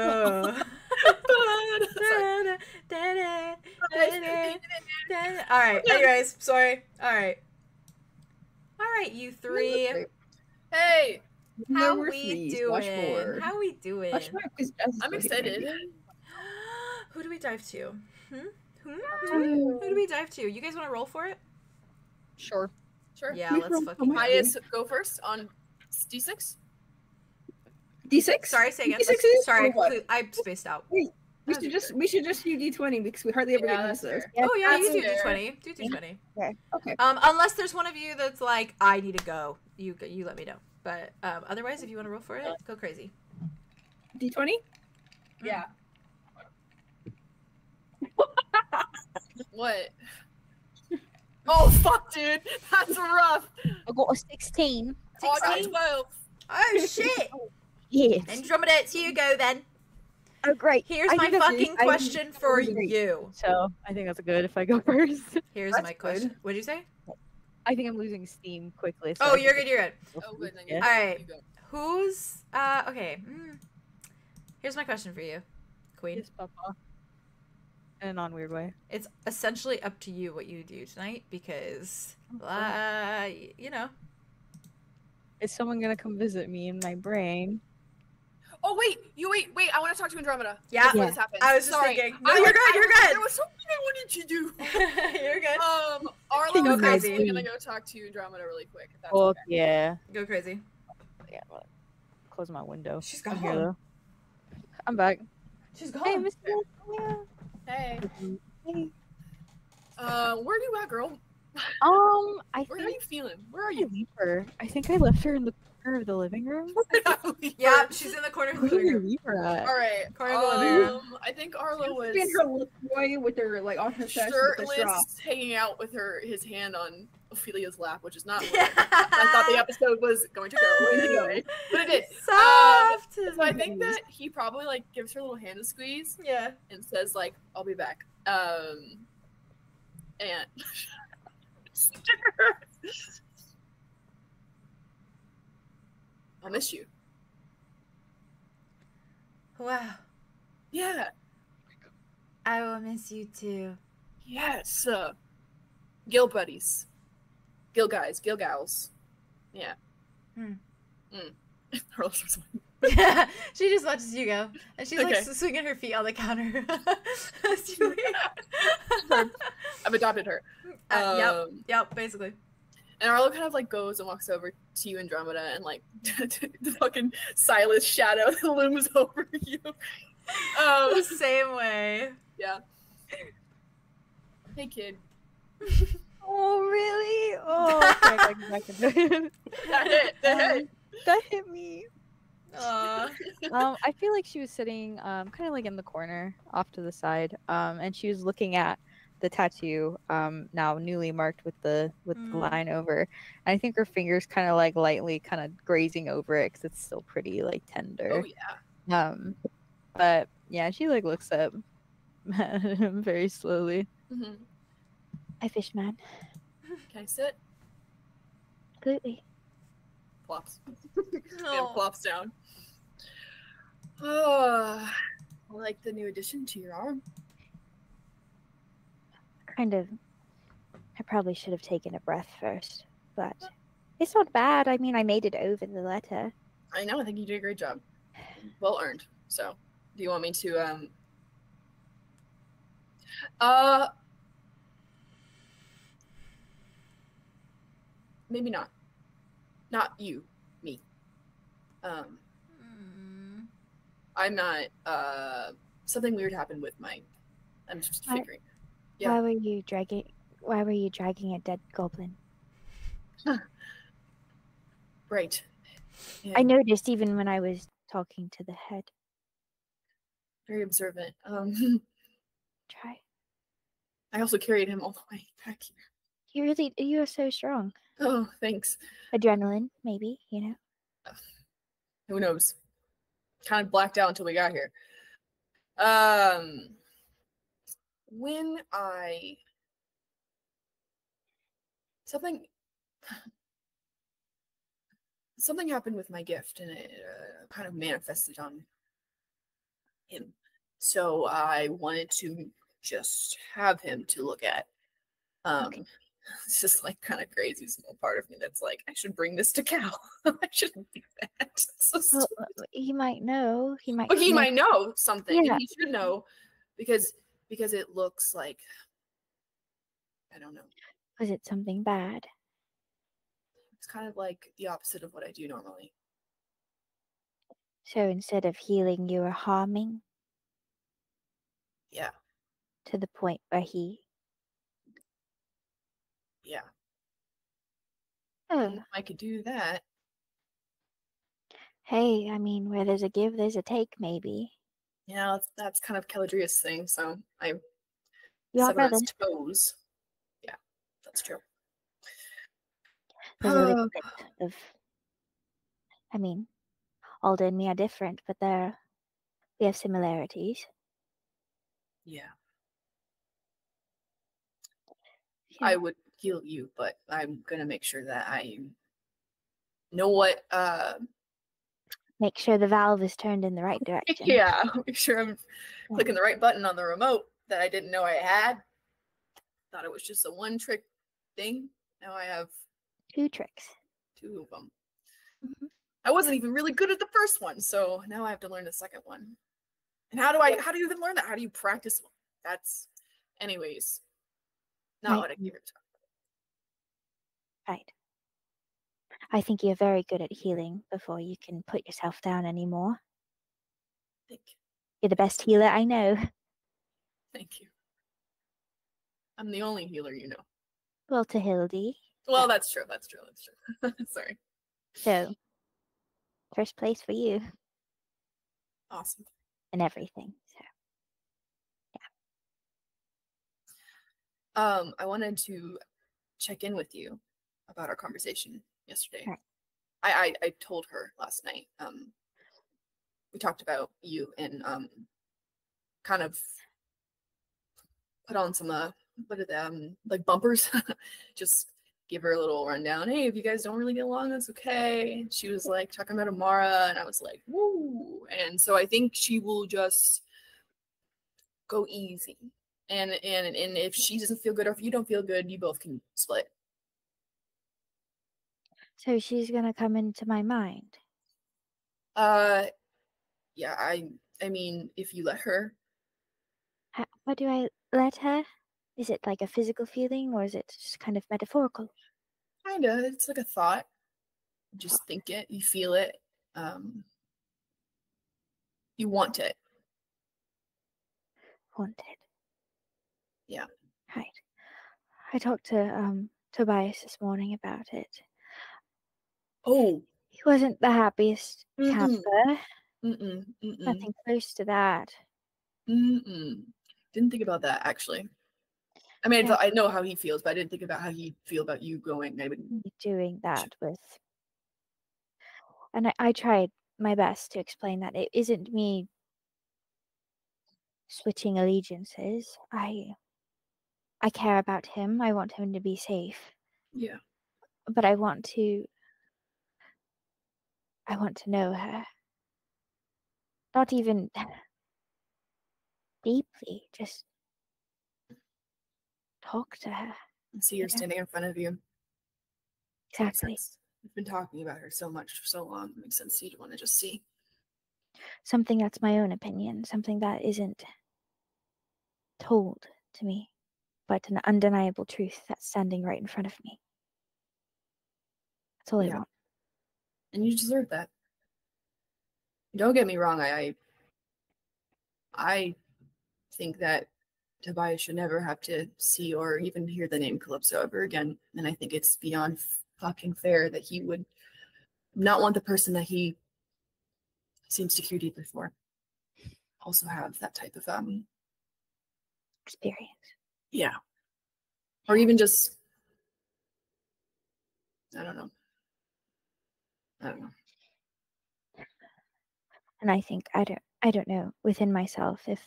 All right. Anyways, sorry. All right, you three. Hey, How There were we threes, watch doing? four. How we doing? Watch four, 'cause Jess is I'm going to excited. maybe. Who do we dive to? Who do we dive to? You guys want to roll for it? Sure. Sure. Yeah, We let's roll fucking so go. much. Highest go first on D6. D6. Sorry, say again. D6 Sorry, or what? I spaced out. We should just do D20 because we hardly ever Yeah, get that's into this. fair. Oh yeah, you That's do fair. D20. Do D20. Okay. Unless there's one of you that's like, I need to go. You let me know. But otherwise, if you want to roll for it, go crazy. D20. Yeah. What? Oh fuck, dude, that's rough. I got a 16. Oh, I got 16? 12. Oh shit! Yes. Andromeda, it's you go then. Oh, great. Here's I my think that's fucking great. question for great. you. So I think that's good if I go first. Here's That's my good. question. What'd you say? I think I'm losing steam quickly. So Oh, I you're think good. You're good. Oh, good. Then Yeah. you, Alright. you go. Who's okay? Here's my question for you, Queen. Yes, Papa. In a non-weird way. It's essentially up to you what you do tonight because, you know. Is someone gonna come visit me in my brain? Oh wait, wait. I want to talk to Andromeda. Yeah. Before this happens. I was just Sorry. thinking. No, you're good. You're There good. was something I wanted to do. You're good. Arlo Go is crazy. actually gonna go talk to Andromeda really quick. If that's Oh okay. yeah. Go crazy. Yeah. Well, close my window. She's I'm gone. here though. I'm back. She's Hey, Mr. Latoya. Hey. Hey. Where are you at, girl? I Where are think you feeling? Where are I you? leave her. I think I left her in the corner of the living room. Yeah, she's in the corner of the Where did living I room. leave her at? All right. Corner of the living room. I think Arlo was In her little boy with her like on her chest with the straw. shirtless, hanging out with his hand on Ophelia's lap, which is not where I thought the episode was going to go anyway, but it did. Soft. So I think that he probably like gives her a little hand squeeze Yeah. and says like, "I'll be back." And I'll miss you. Wow. Yeah. I will miss you too. Yes. Gil buddies. Gil guys. Gil gals. Yeah. Arlo starts laughing. She just watches you go, and she's like Okay. swinging her feet on the counter. I've adopted her. Yep, basically. And Arlo kind of like goes and walks over to you, Andromeda, and like the fucking Silas shadow that looms over you. The same way. Yeah. Hey, kid. Oh really? Oh, okay, I can back into it. That hit. That hit me. Aw. I feel like she was sitting kind of like in the corner off to the side, and she was looking at the tattoo, now newly marked with the line over. And I think her fingers kind of like lightly kind of grazing over it because it's still pretty like tender. Oh yeah. But yeah, she like looks up at him very slowly. Mm-hmm. I fish, man. Can I sit? Absolutely. Plops. Oh. Plops down. Oh, I like the new addition to your arm. Kind of. I probably should have taken a breath first, but it's not bad. I mean, I made it over the letter. I know. I think you did a great job. Well earned. So, do you want me to maybe not. Not you, me. I'm not. Something weird happened with my. I'm just figuring. Yeah. Why were you dragging a dead goblin? Right. I noticed even when I was talking to the head. Very observant. Try. I also carried him all the way back here. You are so strong. Oh, thanks. Adrenaline, maybe, you know. Who knows? Kind of blacked out until we got here. When I something happened with my gift, and it kind of manifested on him. So I wanted to just have him to look at. Okay. It's just like kind of crazy small part of me that's like, I should bring this to Cal. I shouldn't do that. So Well, he might know. He might. but he might know something, Yeah. and he should know because it looks like, I don't know. Was it something bad? It's kind of like the opposite of what I do normally. So instead of healing, you were harming Yeah, to the point where he. yeah. Oh, If I could do that. hey, I mean, where there's a give, there's a take, maybe. Yeah, that's kind of Caladria's thing. So I You are step on his brothers. toes. Yeah, that's true. There's a little bit of. I mean, Alda and me are different, but we have similarities. Yeah, Yeah. I would heal you, but I'm gonna make sure that I know what. Make sure the valve is turned in the right direction. Yeah, make sure I'm clicking the right button on the remote that I didn't know I had. Thought it was just a one trick thing. Now I have 2 tricks. 2 of them. Mm-hmm. I wasn't even really good at the first one, so now I have to learn the second one. And how do you even learn that? How do you practice? That's, anyways, not Right. what I came here to talk about. Right. I think you're very good at healing before you can put yourself down anymore. Thank you. You're the best healer I know. Thank you. I'm the only healer you know. Well, to Hildy. Well, Yeah. that's true. That's true. Sorry. So, first place for you Awesome. and everything. So, I wanted to check in with you about our conversation yesterday. Right. I told her last night. We talked about you and kind of put on some what are them, like bumpers. Just give her a little rundown. Hey, if you guys don't really get along, that's okay. And she was like talking about Amara, and I was like, woo. And so I think she will just go easy. And if she doesn't feel good, or if you don't feel good, you both can split. so she's gonna come into my mind. Yeah, I mean, if you let her. How do I let her? Is it like a physical feeling, or is it just kind of metaphorical? Kinda, it's like a thought. Just think it, you feel it, you want it. Wanted. Yeah. Right. I talked to Tobias this morning about it. Oh. He wasn't the happiest Mm-mm. camper. Mm-mm. Mm-mm. Nothing close to that. Mm-mm. Didn't think about that, actually. I mean, Yeah. I know how he feels, but I didn't think about how he'd feel about you going. I would. Doing that with. And I tried my best to explain that it isn't me switching allegiances. I care about him. I want him to be safe. Yeah. But I want to know her. Not even deeply, just talk to her. I see her standing in front of you. Exactly. Makes sense. We've been talking about her so much for so long. It makes sense you'd want to just see. Something that's my own opinion, something that isn't told to me, but an undeniable truth that's standing right in front of me. That's all I want. And you deserve that. Don't get me wrong, I think that Tobias should never have to see or even hear the name Calypso ever again. And I think it's beyond fucking fair that he would not want the person that he seems to care deeply for also have that type of Experience. Yeah. Or even just, I don't know. And I think I don't know within myself if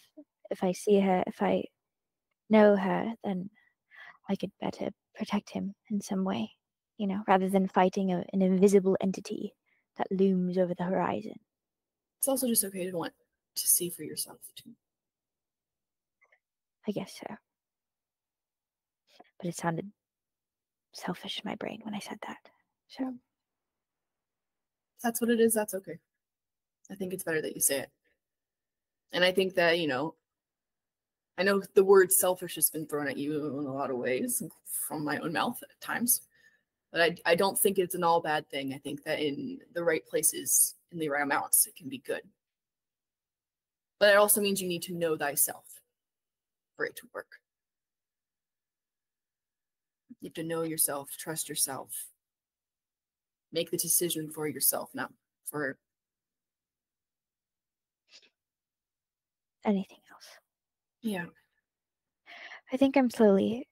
I see her, if I know her, then I could better protect him in some way, rather than fighting an invisible entity. that looms over the horizon. It's also just okay to want to see for yourself too. I guess so. But it sounded selfish in my brain when I said that. So If that's what it is, that's okay. I think it's better that you say it. And I think that, I know the word selfish has been thrown at you in a lot of ways from my own mouth at times, but I don't think it's an all bad thing. I think that in the right places, in the right amounts, it can be good. But it also means you need to know thyself for it to work. You have to know yourself, trust yourself, make the decision for yourself, not for anything else. Yeah. I think I'm slowly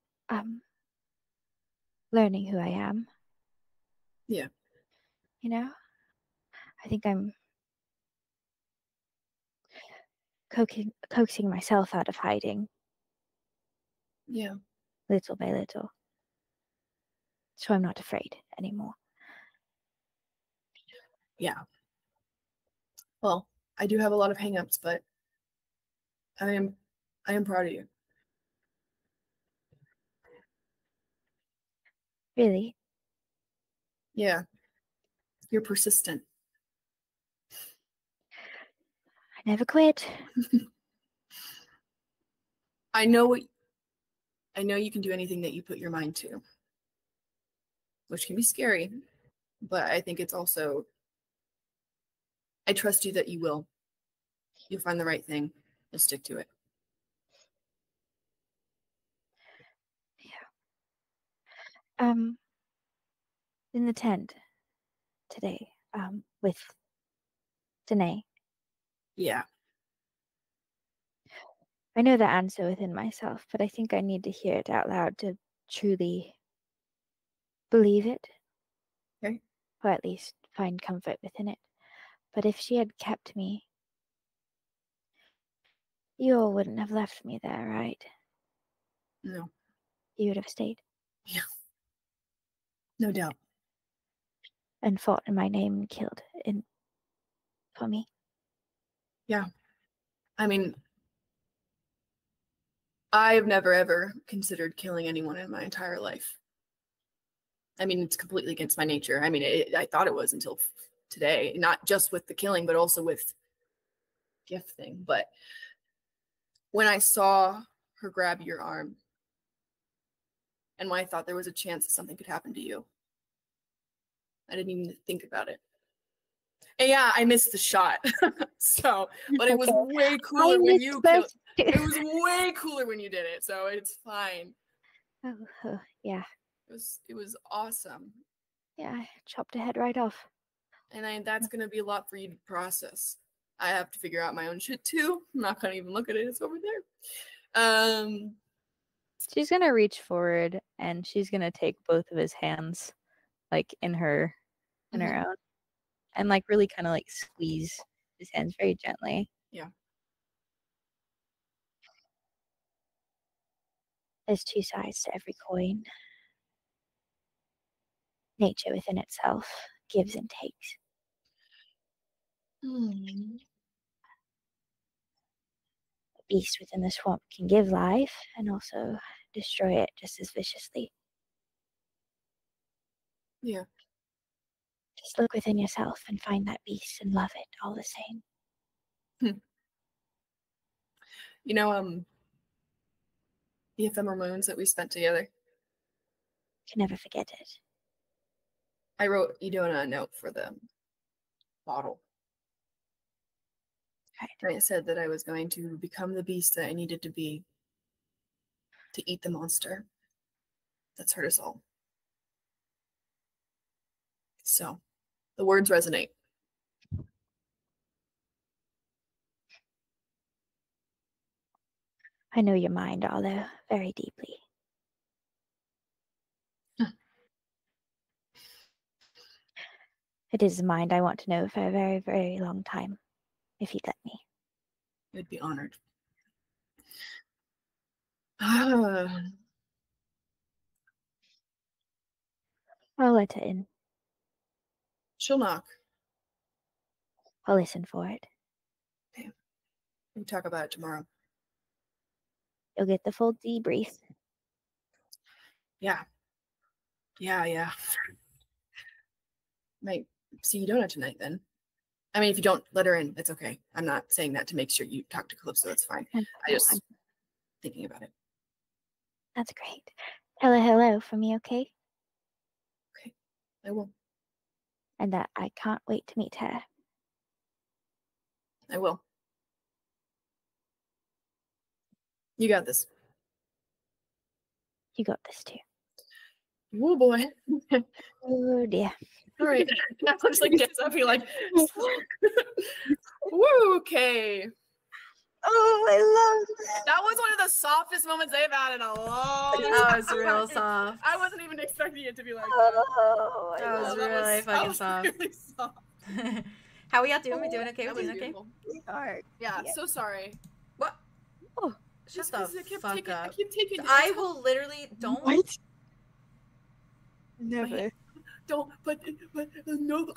learning who I am. Yeah. I think I'm coaxing myself out of hiding. Yeah. Little by little. So I'm not afraid anymore. Yeah. Well, I do have a lot of hangups, but I am proud of you. Really? Yeah. You're persistent. I never quit. I know you can do anything that you put your mind to, which can be scary, but I think it's also, I trust you that you will. You'll find the right thing. You'll stick to it. Yeah. In the tent today, with Danae. Yeah. I know the answer within myself, but I think I need to hear it out loud to truly believe it. Okay. Or at least find comfort within it. But if she had kept me, you all wouldn't have left me there, right? No. You would have stayed. Yeah. No doubt. And fought in my name and killed for me. Yeah. I mean, I've never ever considered killing anyone in my entire life. I mean, it's completely against my nature. I mean, I thought it was until today, not just with the killing, but also with gift thing. But when I saw her grab your arm, and when I thought there was a chance that something could happen to you, I didn't even think about it. And yeah, I missed the shot. So, but it was way cooler when you killed. It was way cooler when you did it. So it's fine. Oh, yeah. It was awesome. Yeah, I chopped a head right off. And that's gonna be a lot for you to process. I have to figure out my own shit too. I'm not gonna even look at it. It's over there. She's gonna reach forward and she's gonna take both of his hands, like in her own, and like really kind of like squeeze his hands very gently. Yeah. There's two sides to every coin. Nature within itself gives and takes. Hmm. The beast within the swamp can give life and also destroy it just as viciously. Yeah. Just look within yourself and find that beast and love it all the same. The ephemeral moments that we spent together. Can never forget it. I wrote Edona a note for the bottle. Right. I said that I was going to become the beast that I needed to be to eat the monster that's hurt us all. So, the words resonate. I know your mind, Arlo, very deeply. It is a mind I want to know for a very, very long time, if you'd let me. I'd be honored. I'll let her in. She'll knock. I'll listen for it. We'll talk about it tomorrow. You'll get the full debrief. Yeah. Yeah. Might see Donut tonight then. I mean, if you don't let her in, it's okay. I'm not saying that to make sure you talk to Calypso. That's fine. I just thinking about it. That's great. Tell her hello for me, okay? Okay, I will. And that I can't wait to meet her. I will. You got this. You got this too. Oh boy. Oh dear. All right. Now I'm just like gets up. He like. Woo. Okay. Oh, I love that. That was one of the softest moments they've had in a long time. That was real soft. I wasn't even expecting it to be like that. Oh, I That was love really fucking soft. Really soft. How we out doing? We doing okay? That We was doing okay? beautiful. Art. Yeah, Yeah. so sorry. What? Oh, Shut Just the 'cause I kept fuck taking, I up. keep taking. I will literally don't. What? Never. Don't. But no.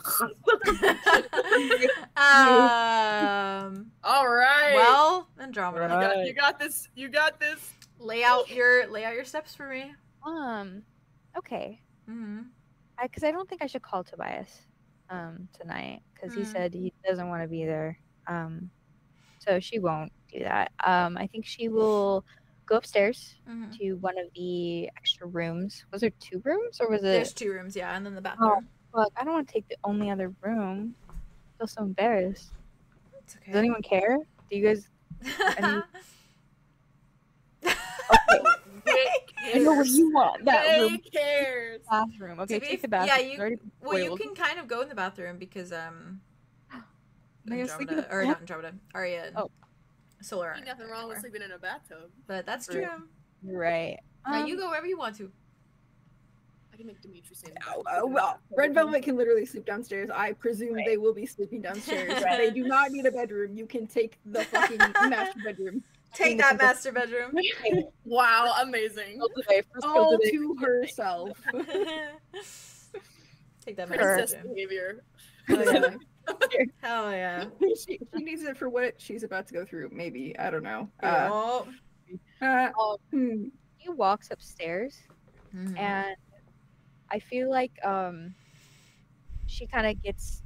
All right. Well, Andromeda, Right. You got this. You got this. lay out your steps for me. Okay. Mm-hmm. Because I don't think I should call Tobias tonight because he said he doesn't want to be there. So she won't do that. I think she will go upstairs Mm-hmm. to one of the extra rooms. Was there 2 rooms or was it? There's 2 rooms, yeah, and then the bathroom. Fuck, I don't want to take the only other room. I feel so embarrassed. It's Does anyone care? Do you guys? okay. I know what you want. That Who room, cares? bathroom. Okay, To be take the f- bathroom. yeah, It's already Well, you boiled. can kind of go in the bathroom because Am I gonna sleep in Andromeda, the or bath- not Andromeda, Arya and Oh. Solar Ain't aren't nothing wrong with anymore. sleeping in a bathtub. But that's Right. true. You're right. Now you go wherever you want to. I can make Dimitri say. Well, Red Velvet can literally sleep downstairs. I presume they will be sleeping downstairs. They do not need a bedroom. You can take the fucking master bedroom. Take that master bedroom. Wow, amazing. All to herself. Take that master Princess bedroom. behavior. Hell yeah. Hell yeah. she needs it for what she's about to go through. Maybe, I don't know. Oh. He walks upstairs Mhm. and I feel like she kind of gets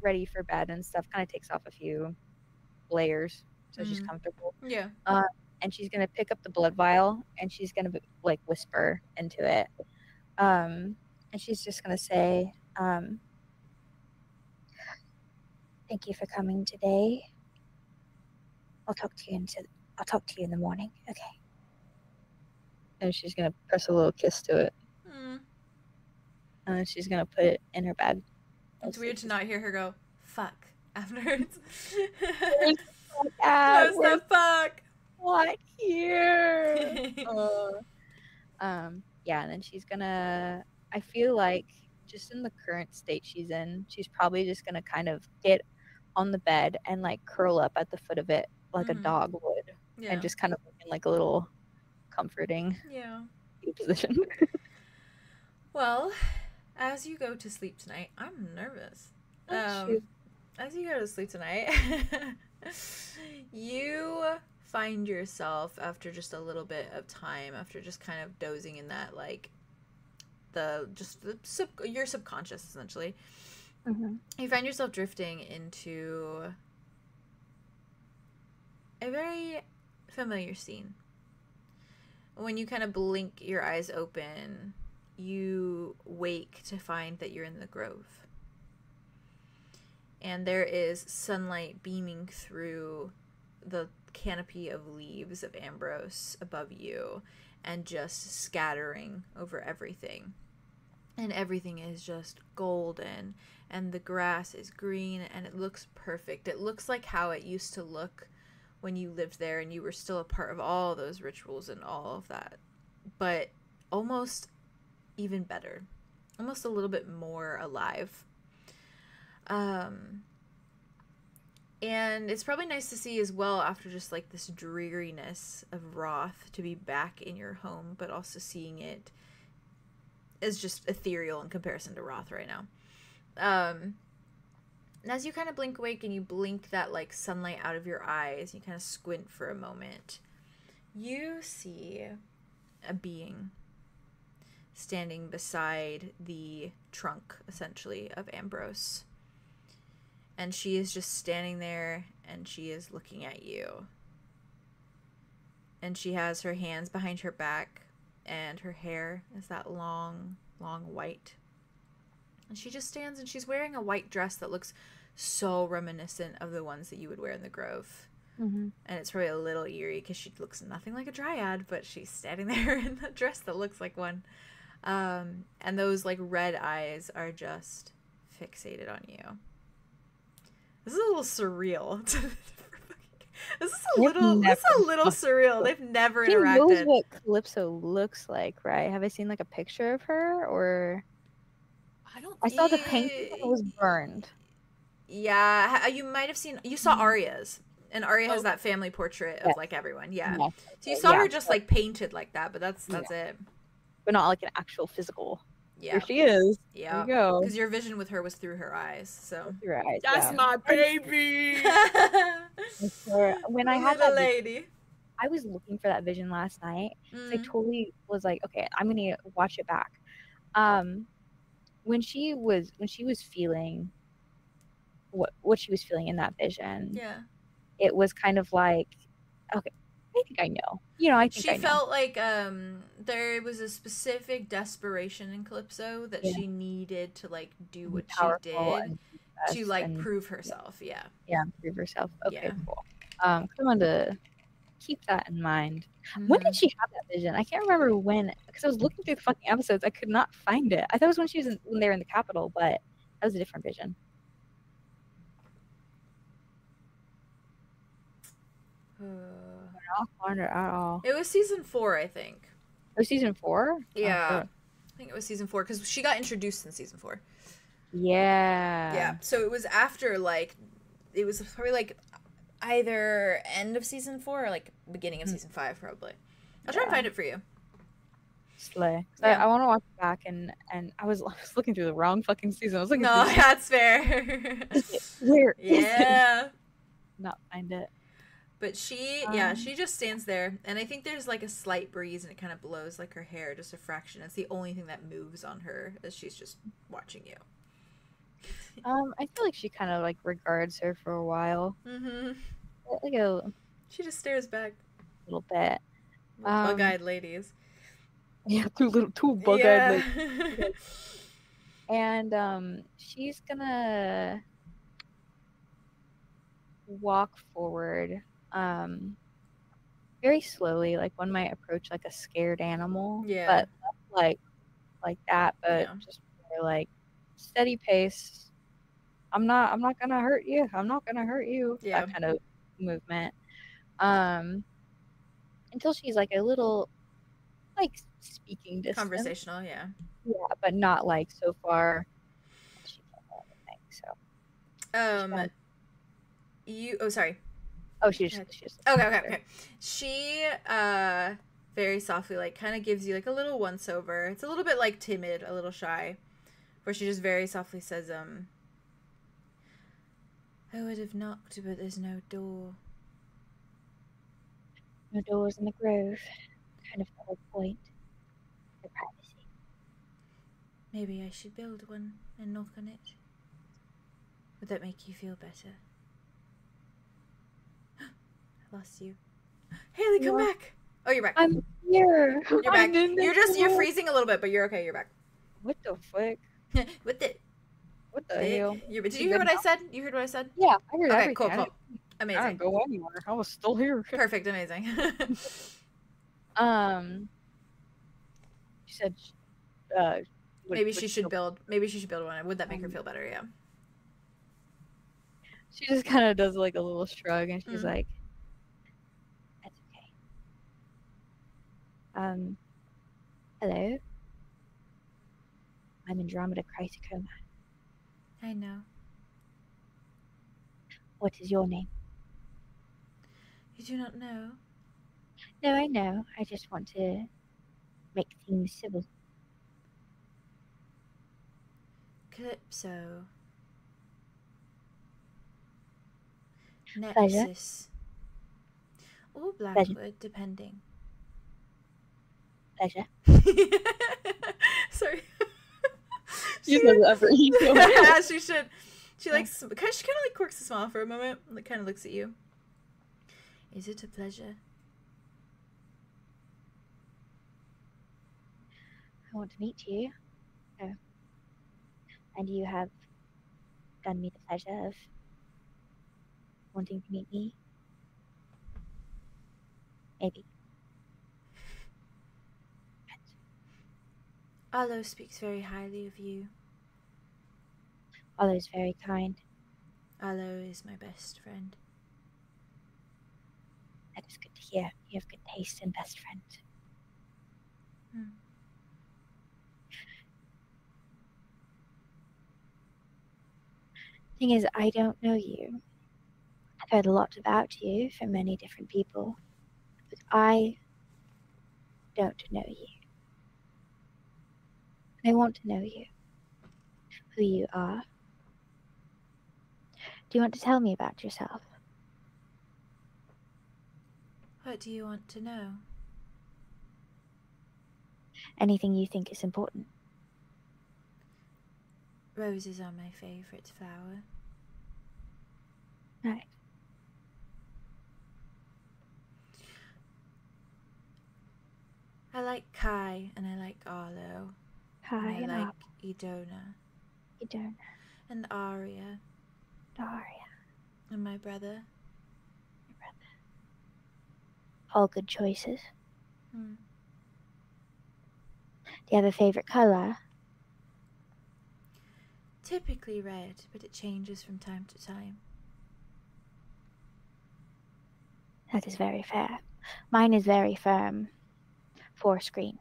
ready for bed and stuff, kind of takes off a few layers so she's Mhm. comfortable, Yeah. and she's gonna pick up the blood vial and she's gonna like whisper into it, and she's just gonna say, thank you for coming today. I'll talk to you in the morning. Okay. And she's gonna press a little kiss to it, Mm. and then she's gonna put it in her bed. It's weird to not hear her go, fuck, afterwards. Ah, Where's the fuck? what here? Yeah, and then she's gonna, I feel like just in the current state she's in, she's probably just gonna kind of get on the bed and like curl up at the foot of it like a Mhm. dog would, Yeah. and just kind of in like a little comforting Yeah. position. Well, as you go to sleep tonight, I'm nervous. Shoot. As you go to sleep tonight, you find yourself after just a little bit of time, after just kind of dozing in that, like, your subconscious, essentially. Mhm. You find yourself drifting into a very familiar scene. When you kind of blink your eyes open, you wake to find that you're in the grove. And there is sunlight beaming through the canopy of leaves of Ambrose above you and just scattering over everything. And everything is just golden, and the grass is green, and it looks perfect. It looks like how it used to look when you lived there and you were still a part of all those rituals and all of that. But almost even better. Almost a little bit more alive. And it's probably nice to see as well, after just like this dreariness of Roth, to be back in your home, but also seeing it as just ethereal in comparison to Roth right now. And as you kind of blink awake and you blink that like sunlight out of your eyes, you kind of squint for a moment, you see a being standing beside the trunk, essentially, of Ambrose. And she is just standing there, and she is looking at you. And she has her hands behind her back, and her hair is that long, long white. And she just stands, and she's wearing a white dress that looks so reminiscent of the ones that you would wear in the Grove. Mm-hmm. And it's probably a little eerie because she looks nothing like a dryad, but she's standing there in a dress that looks like one. And those like red eyes are just fixated on you. This is a little surreal. This is a little surreal. They've never interacted. She knows what Calypso looks like, right? Have I seen like a picture of her, or I saw the painting that was burned. Yeah, you might have seen. You saw Arya's, and Arya has that family portrait of like everyone. Yeah, so you saw her just like painted like that, but that's it. But not like an actual physical. Yeah, here she is. Yeah, there you go. Because your vision with her was through her eyes. So through her eyes. That's my baby. When I had little that lady, I was looking for that vision last night. So I totally was like, okay, I'm gonna watch it back. When she was feeling what she was feeling in that vision, it was kind of like, okay, I think I know. I think she felt like there was a specific desperation in Calypso that she needed to like do what she did to like prove herself. Yeah, prove herself. Okay, cool. I wanted to keep that in mind. When did she have that vision? I can't remember when, because I was looking through the fucking episodes. I could not find it. I thought it was when when they were in the Capitol, but that was a different vision. I don't find it at all. It was season 4, I think. It was season 4? Yeah, I think it was season 4 because she got introduced in season 4. Yeah. So it was after it was probably like either end of season 4 or like beginning of season 5 probably. I'll try and find it for you. Slay. I want to watch it back, and I was looking through the wrong fucking season. I was looking. No, that's fair. Where? Yeah. Not find it. But she just stands there, and I think there's like a slight breeze, and it kind of blows like her hair just a fraction. It's the only thing that moves on her as she's just watching you. I feel like she kind of like regards her for a while. She just stares back a little bit. Bug-eyed ladies. Yeah, two bug-eyed ladies. And she's gonna walk forward very slowly, like one might approach like a scared animal. But like that, but just more like steady pace. I'm not gonna hurt you. I'm not gonna hurt you. That kind of movement. Until she's like a little like speaking distance. Conversational, yeah. Yeah, but not like so far. She sorry. Oh, she just okay. She very softly like kind of gives you like a little once over. It's a little bit like timid, a little shy, where she just very softly says, I would have knocked, but there's no door. No doors in the Grove. Kind of the whole point. The privacy. Maybe I should build one and knock on it. Would that make you feel better? I lost you. Haley, come back! Oh, you're back. I'm here. You're back. You're freezing a little bit, but you're okay. You're back. What the fuck? What the hell? Did you hear what I said? You heard what I said? Yeah, I heard everything. Okay, cool. Amazing. I didn't go anywhere. I was still here. Perfect. Amazing. She said, maybe she should build one. Would that make her feel better? Yeah. She just kind of does like a little shrug, and she's like, "That's okay." Hello. I'm Andromeda Chrysochoma. I know. What is your name? You do not know? No, I know. I just want to make things civil. Calypso. Pleasure. Nexus. Or Blackwood, depending. Pleasure. Sorry. She says ever ego. Yeah, she should. She like she kind of like quirks a smile for a moment, like kind of looks at you. Is it a pleasure? I want to meet you. Oh. And you have done me the pleasure of wanting to meet me. Maybe. Arlo speaks very highly of you. Arlo's very kind. Arlo is my best friend. That is good to hear. You have good taste and best friends. Hmm. Thing is, I don't know you. I've heard a lot about you from many different people, but I don't know you. I want to know you, who you are. Do you want to tell me about yourself? What do you want to know? Anything you think is important? Roses are my favorite flower. Right. I like Kai and I like Arlo. Hi, And and I like Idona you don't and Arya know Daria. and my brother. All good choices. Hmm. Do you have a favorite color? Typically red, but it changes from time to time. That is very fair. Mine is very firm. Forest green.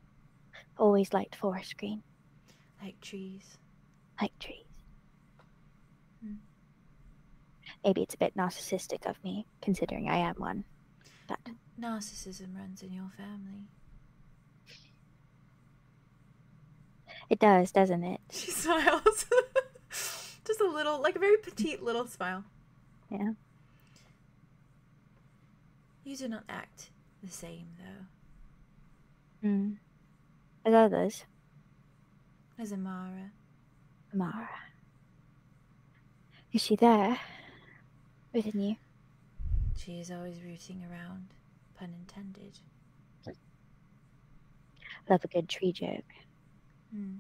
Always liked forest green. Like trees. Like trees. Hmm. Maybe it's a bit narcissistic of me, considering I am one. But Narcissism runs in your family. it does, doesn't it? She smiles. Just a little, like a very petite little smile. Yeah. You do not act the same, though, Hmm. As others, as Amara. Amara. Is she there? Within you? She is always rooting around, pun intended. Love a good tree joke. Hmm.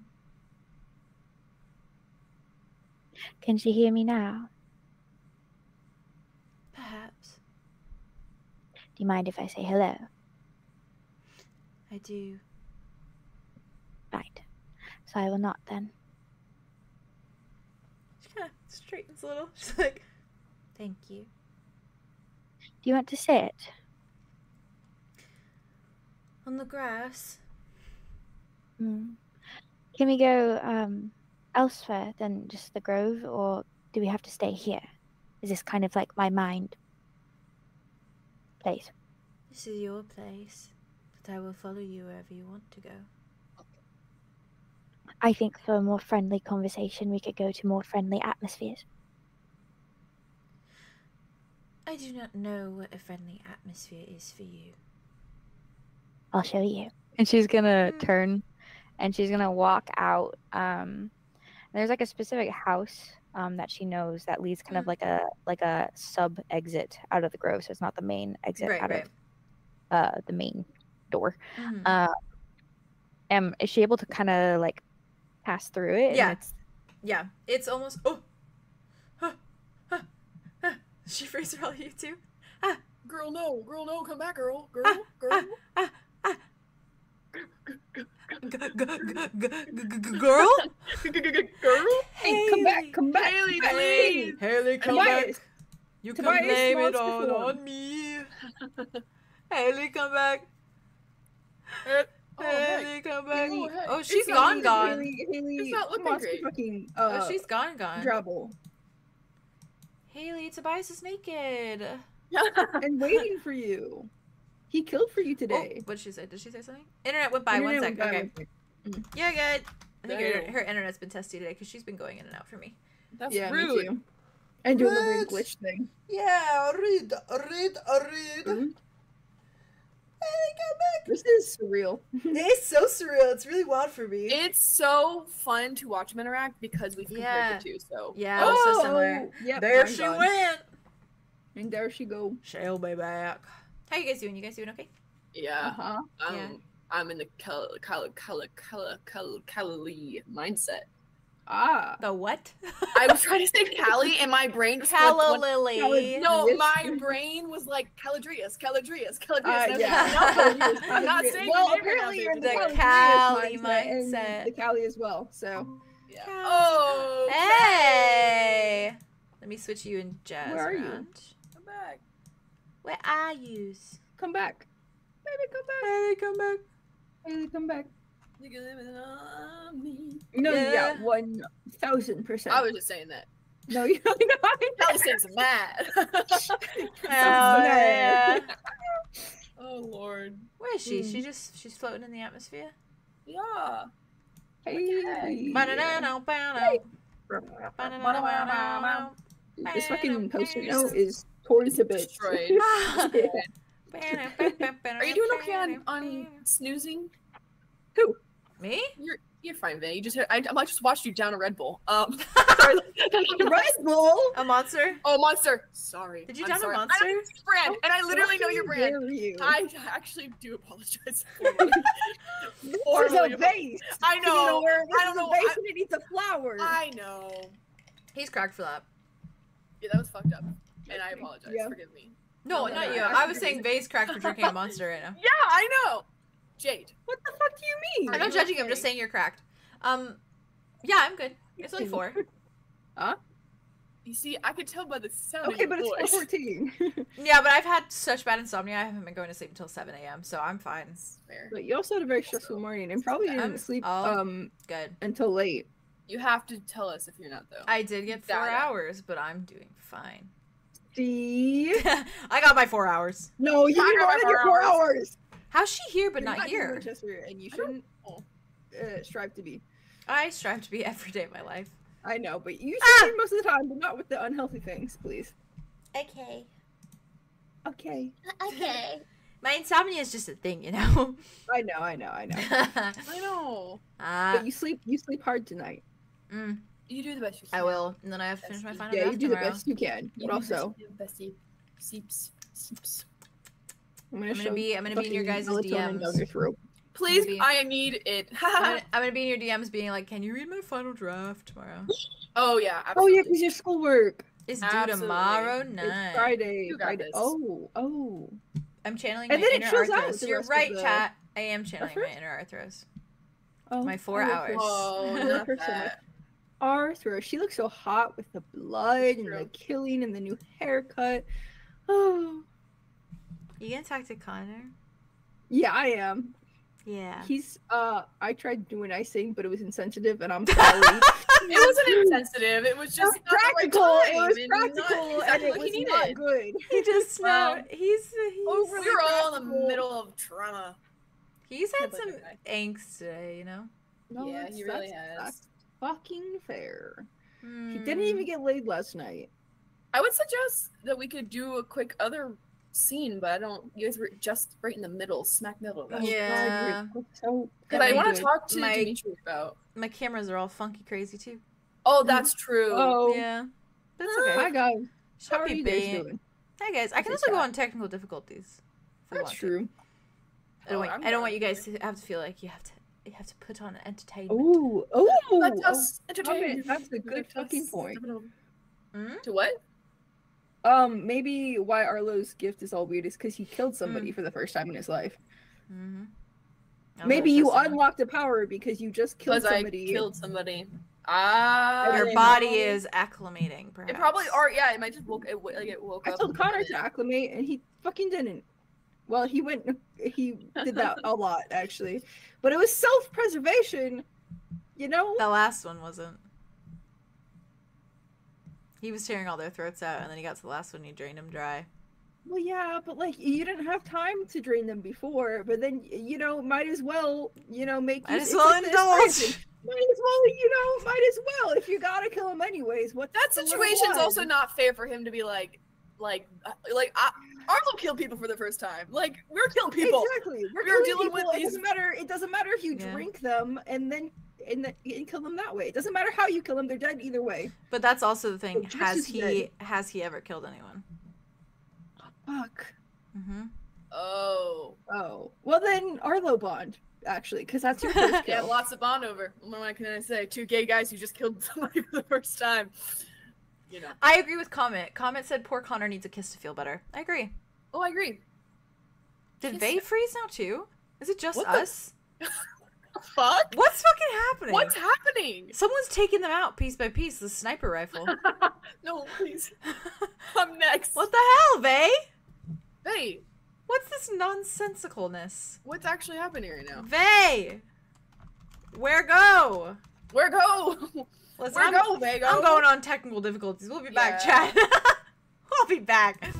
Can she hear me now? Perhaps. Do you mind if I say hello? I do. Right. So I will not then. She kind of straightens a little. She's like, thank you. Do you want to sit? On the grass? Hmm. Can we go elsewhere than just the grove, or do we have to stay here? Is this kind of like my mind place? This is your place, but I will follow you wherever you want to go. I think for a more friendly conversation, we could go to more friendly atmospheres. I do not know what a friendly atmosphere is for you. I'll show you. And she's gonna Mm. turn and she's gonna walk out. There's like a specific house that she knows that leads kind of like a sub exit out of the grove. So it's not the main exit out of the main door. Mhm. Is she able to kind of like pass through it? Yeah. And it's, Yeah, it's almost. Oh! She frees her all you too. Girl, no, come back, girl. Girl. Girl? Girl? Hey, come back, come back. Haley, come back. please. Haley, come Tobias. back. You can Tobias blame it wants to all perform. on me. Haley, come back. Oh, Haley, heck. come back. Haley, heck. Oh, she's It's gone, not gone. Haley It's not looking wants great. to fucking Oh, she's gone. Drabble Haley, Tobias is naked. and waiting for you. He killed for you Oh, today. what did she say? Did she say something? Internet went by. Internet One went sec. by, Okay. one sec. You're good. I think Damn. her internet's been testy today because she's been going in and out for me. That's Yeah, rude. me too. And doing the weird What? glitch thing. Yeah, read. Mhm. Hey, come back. This is surreal. It's so surreal. It's really wild for me. It's so fun to watch them interact because we've compared Yeah. the two. So Yeah, it was so similar. Yep, There mine she gone. went. And there she go. She'll be back. How you guys doing? You guys doing okay? yeah, Uh-huh. Yeah. I'm in the Kali mindset. Ah. The what? I was trying to say Cali, and my brain just went- Calla went- Lily. No, Yes. my brain was like Caladrius. And I was Yeah. like, no, I'm not saying Well, your name right now, apparently you're in baby. the The Cali Cali mindset. mindset. And the Cali as well, so. Yeah. Cali. Oh, Hey! Let me switch you and Jazz Where are you? around. come back. Where are yous? Come back. Baby, come back. Hey, come back. Baby, come back. You can live it on me. No, yeah, Yeah. 1000%. I was just saying that. No, you're not. Cali sings mad. Oh, yeah. Oh Lord. Where is she? She's floating in the atmosphere. Yeah. Hey. Ba-na-na-na, ba-na. Hey. Ba-na-na-na-na-na. This fucking post-it note is torn to bits. Destroyed. Ah. Are you doing okay on snoozing? Who? Me? You're fine, Vay. You just I just watched you down a Red Bull. Sorry. Red Bull? A monster? Oh, Monster. Sorry. Did you I'm down a sorry. monster? I don't know your brand, and I literally know your How brand. dare you? I actually do apologize. This is Formally a vase. I know. This I don't is know. a vase and it needs a flower. I know. He's cracked for that. Yeah, that was fucked up, and I apologize. Yeah. Forgive me. No, No, not no, you. no, I was saying Vay's cracked for drinking a monster right now. Yeah, I know. Jade. What the fuck do you mean? I'm not you judging him, okay? just saying you're cracked. Yeah, I'm good. It's only 4. You see, I could tell by the sound Okay, of but your it's voice. 4:14. Yeah, but I've had such bad insomnia. I haven't been going to sleep until 7 a.m., so I'm fine. Fair. But you also had a very stressful morning and probably didn't sleep Good. until late. You have to tell us if you're not though. I did get 4 Got it. hours, but I'm doing fine. See? I got my 4 hours. No, you I need got more my than your 4 4 hours. How's she here but You're not in here? Winchester, and you shouldn't strive to be. I strive to be every day of my life. I know, but you should be most of the time, but not with the unhealthy things, please. Okay. Okay. Okay. My insomnia is just a thing, you know? I know. I know. But you sleep hard tonight. You do the best you can. I will. And then I have to finish my final Yeah, you draft do tomorrow. the best you can. You But also, do the best you Seeps. I'm I'm gonna be in your guys' melatonin down your DMs. throat. Please, Maybe. I need it. I'm gonna be in your DMs being like, can you read my final draft tomorrow? Oh yeah. Oh yeah, Absolutely. because your schoolwork. It's due Absolutely. tomorrow It's night. Friday. You got Friday. this. Oh. I'm channeling And my then it inner chills out Arthros. with the You're rest of right, the chat. I am channeling my effort? inner Arthros. Oh. My 4 I love hours. her. Oh, I love not her so much. that. Arthur, she looks so hot with the blood and the killing and the new haircut. Oh. You gonna talk to Connor? Yeah, I am. Yeah. He's I tried doing icing, but it was insensitive and I'm sorry. It wasn't insensitive. It was It was just not the right practical. It time was and not practical exactly and it what was he not needed. good. He just Well, he's overly We were all in the practical. middle of trauma. he's had Can't believe some that angst today, you know. No, Yeah, that's- he really that's- has. That's fucking fair. He Hmm. didn't even get laid last night. I would suggest that we could do a quick other scene, but I don't. You guys were just right in the middle, smack middle. Oh, Yeah. God, you're so Because I want to good. talk to My- Dimitri about. My cameras are all funky crazy too. Oh, that's true. Oh, Yeah. That's hi okay. guys. Should How are be you guys bait. doing? Hi guys. I can This also is go chat. on technical difficulties. if we That's want to. true. I don't Oh, want I'm I don't want you down. guys to have to feel like you have to put on entertainment. Oh, Let us entertain. that's a good fucking point. Mm? To what? Maybe why Arlo's gift is all weird is because he killed somebody for the first time in his life. Mm-hmm. Maybe you unlocked a power because you just killed Because I somebody. killed somebody. Ah. Your then- body is acclimating, perhaps. It probably, or yeah, it might just woke. It woke I up. told Connor to acclimate, and he fucking didn't. Well, he did that a lot actually, but it was self-preservation. You know. The last one wasn't. He was tearing all their throats out, and then he got to the last one, he drained them dry. Well, yeah, but like you didn't have time to drain them before, but then might as well, make Might use- as it's well like the indulge. aspiration. Might as well. If you gotta kill him anyways, what's That the situation's one? also not fair for him to be Arlo killed people for the first time. Like, we're killing people. Exactly. We're We were killing dealing with people. these- It doesn't matter if you Yeah. drink them and kill them that way. It doesn't matter how you kill them. They're dead either way. But that's also the thing. Just Has as he ever killed anyone? Fuck. Mm-hmm. Oh. Oh. Well then, Arlo Bond, actually, because that's your first Yeah, kill. lots of bond over. What can I say? 2 gay guys who just killed somebody for the first time. You know. I agree with Comet. Comet said poor Connor needs a kiss to feel better. I agree. Oh, I agree. Did Kiss- Vey freeze now too? Is it just What the- us? Fuck? What's fucking happening? What's happening? Someone's taking them out piece by piece. The sniper rifle. No, please. I'm next. What the hell, Vey? Hey, What's this nonsensicalness? what's actually happening right now? Vey! Where go? Where go? Listen, Where I'm, go, Vego? I'm going on technical difficulties. We'll be back, Yeah. chat. We'll be back.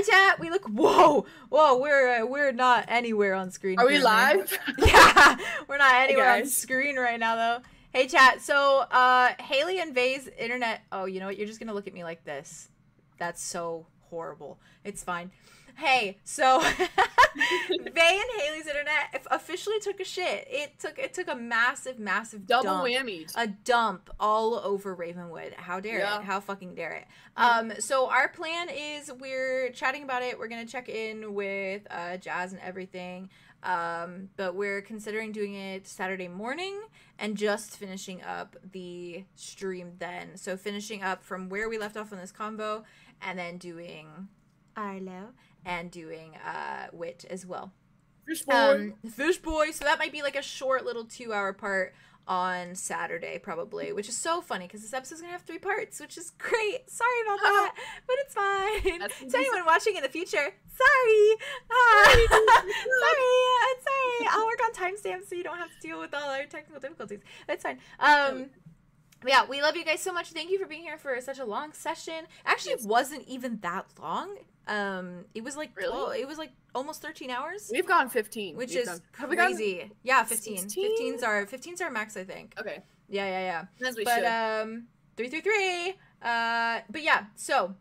Hi chat. We look. Whoa. We're not anywhere on screen. Are we currently. live? Yeah, we're not anywhere on guys. screen right now though. Hey chat. So Haley and Vay's internet. Oh, you know what? You're just gonna look at me like this. That's so horrible. It's fine. Hey, so Vay and Haley's internet officially took a shit. It took a massive Double dump. whammied. A dump all over Ravenwood. How dare Yeah. it? How fucking dare it? So our plan is we're chatting about it. We're gonna check in with Jazz and everything. But we're considering doing it Saturday morning and just finishing up the stream then. So finishing up from where we left off on this combo and then doing Arlo and doing Wit as well. Fish boy. Fish boy. So that might be like a short little 2-hour part on Saturday probably, which is so funny because this episode's gonna have 3 parts, which is great. Sorry about that, but it's fine. To anyone watching in the future, sorry. Sorry. I'll work on timestamps so you don't have to deal with all our technical difficulties. That's fine. Yeah, we love you guys so much. Thank you for being here for such a long session. Actually, it wasn't even that long. It was like Really? it was like almost 13 hours. We've gone 15. Which We've is gone- have we gone- crazy. Yeah, 15. 16? 15's our max, I think. Okay. Yeah. As we But should. 333. But yeah, so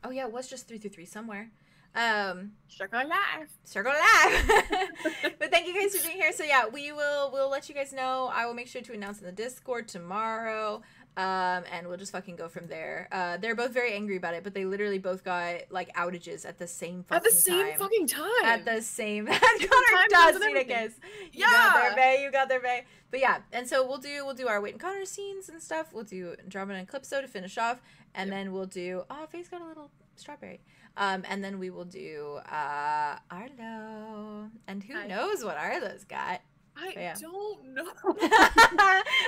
oh yeah, it was just 333 somewhere. Circle live. Circle live. But thank you guys for being here. So yeah, we'll let you guys know. I will make sure to announce in the Discord tomorrow. And we'll just fucking go from there. They're both very angry about it, but they literally both got like outages at the same fucking At the same time. fucking time. At the same time Connor does and need a everything. kiss. You got there, Yeah. Bay. You got there, Bay. But yeah, and so we'll do our Wait and Connor scenes and stuff. We'll do Andromeda and Calypso to finish off, and then we'll do Faye's got a little strawberry. And then we will do Arlo. And who knows what Arlo's got. I don't know.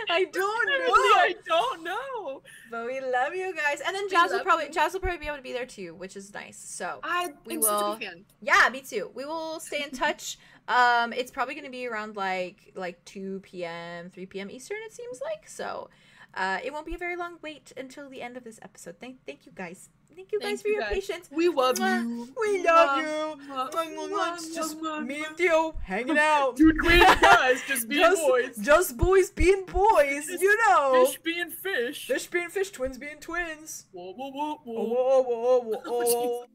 I don't know. I don't know. But we love you guys. And then We Jazz will love probably you. be able to be there too, which is nice. So I we am will such a big fan. Yeah, me too. We will stay in touch. It's probably gonna be around like 2 p.m., 3 p.m. Eastern, it seems like. So it won't be a very long wait until the end of this episode. Thank you guys. Thank you guys for your patience. We love Mwah. you. We love you. It's just me and Theo hanging out. Two great guys just being boys. Just boys being boys, you know. Fish being fish. Fish being fish, twins being twins. Whoa, whoa, whoa, Oh, whoa, whoa, whoa, whoa.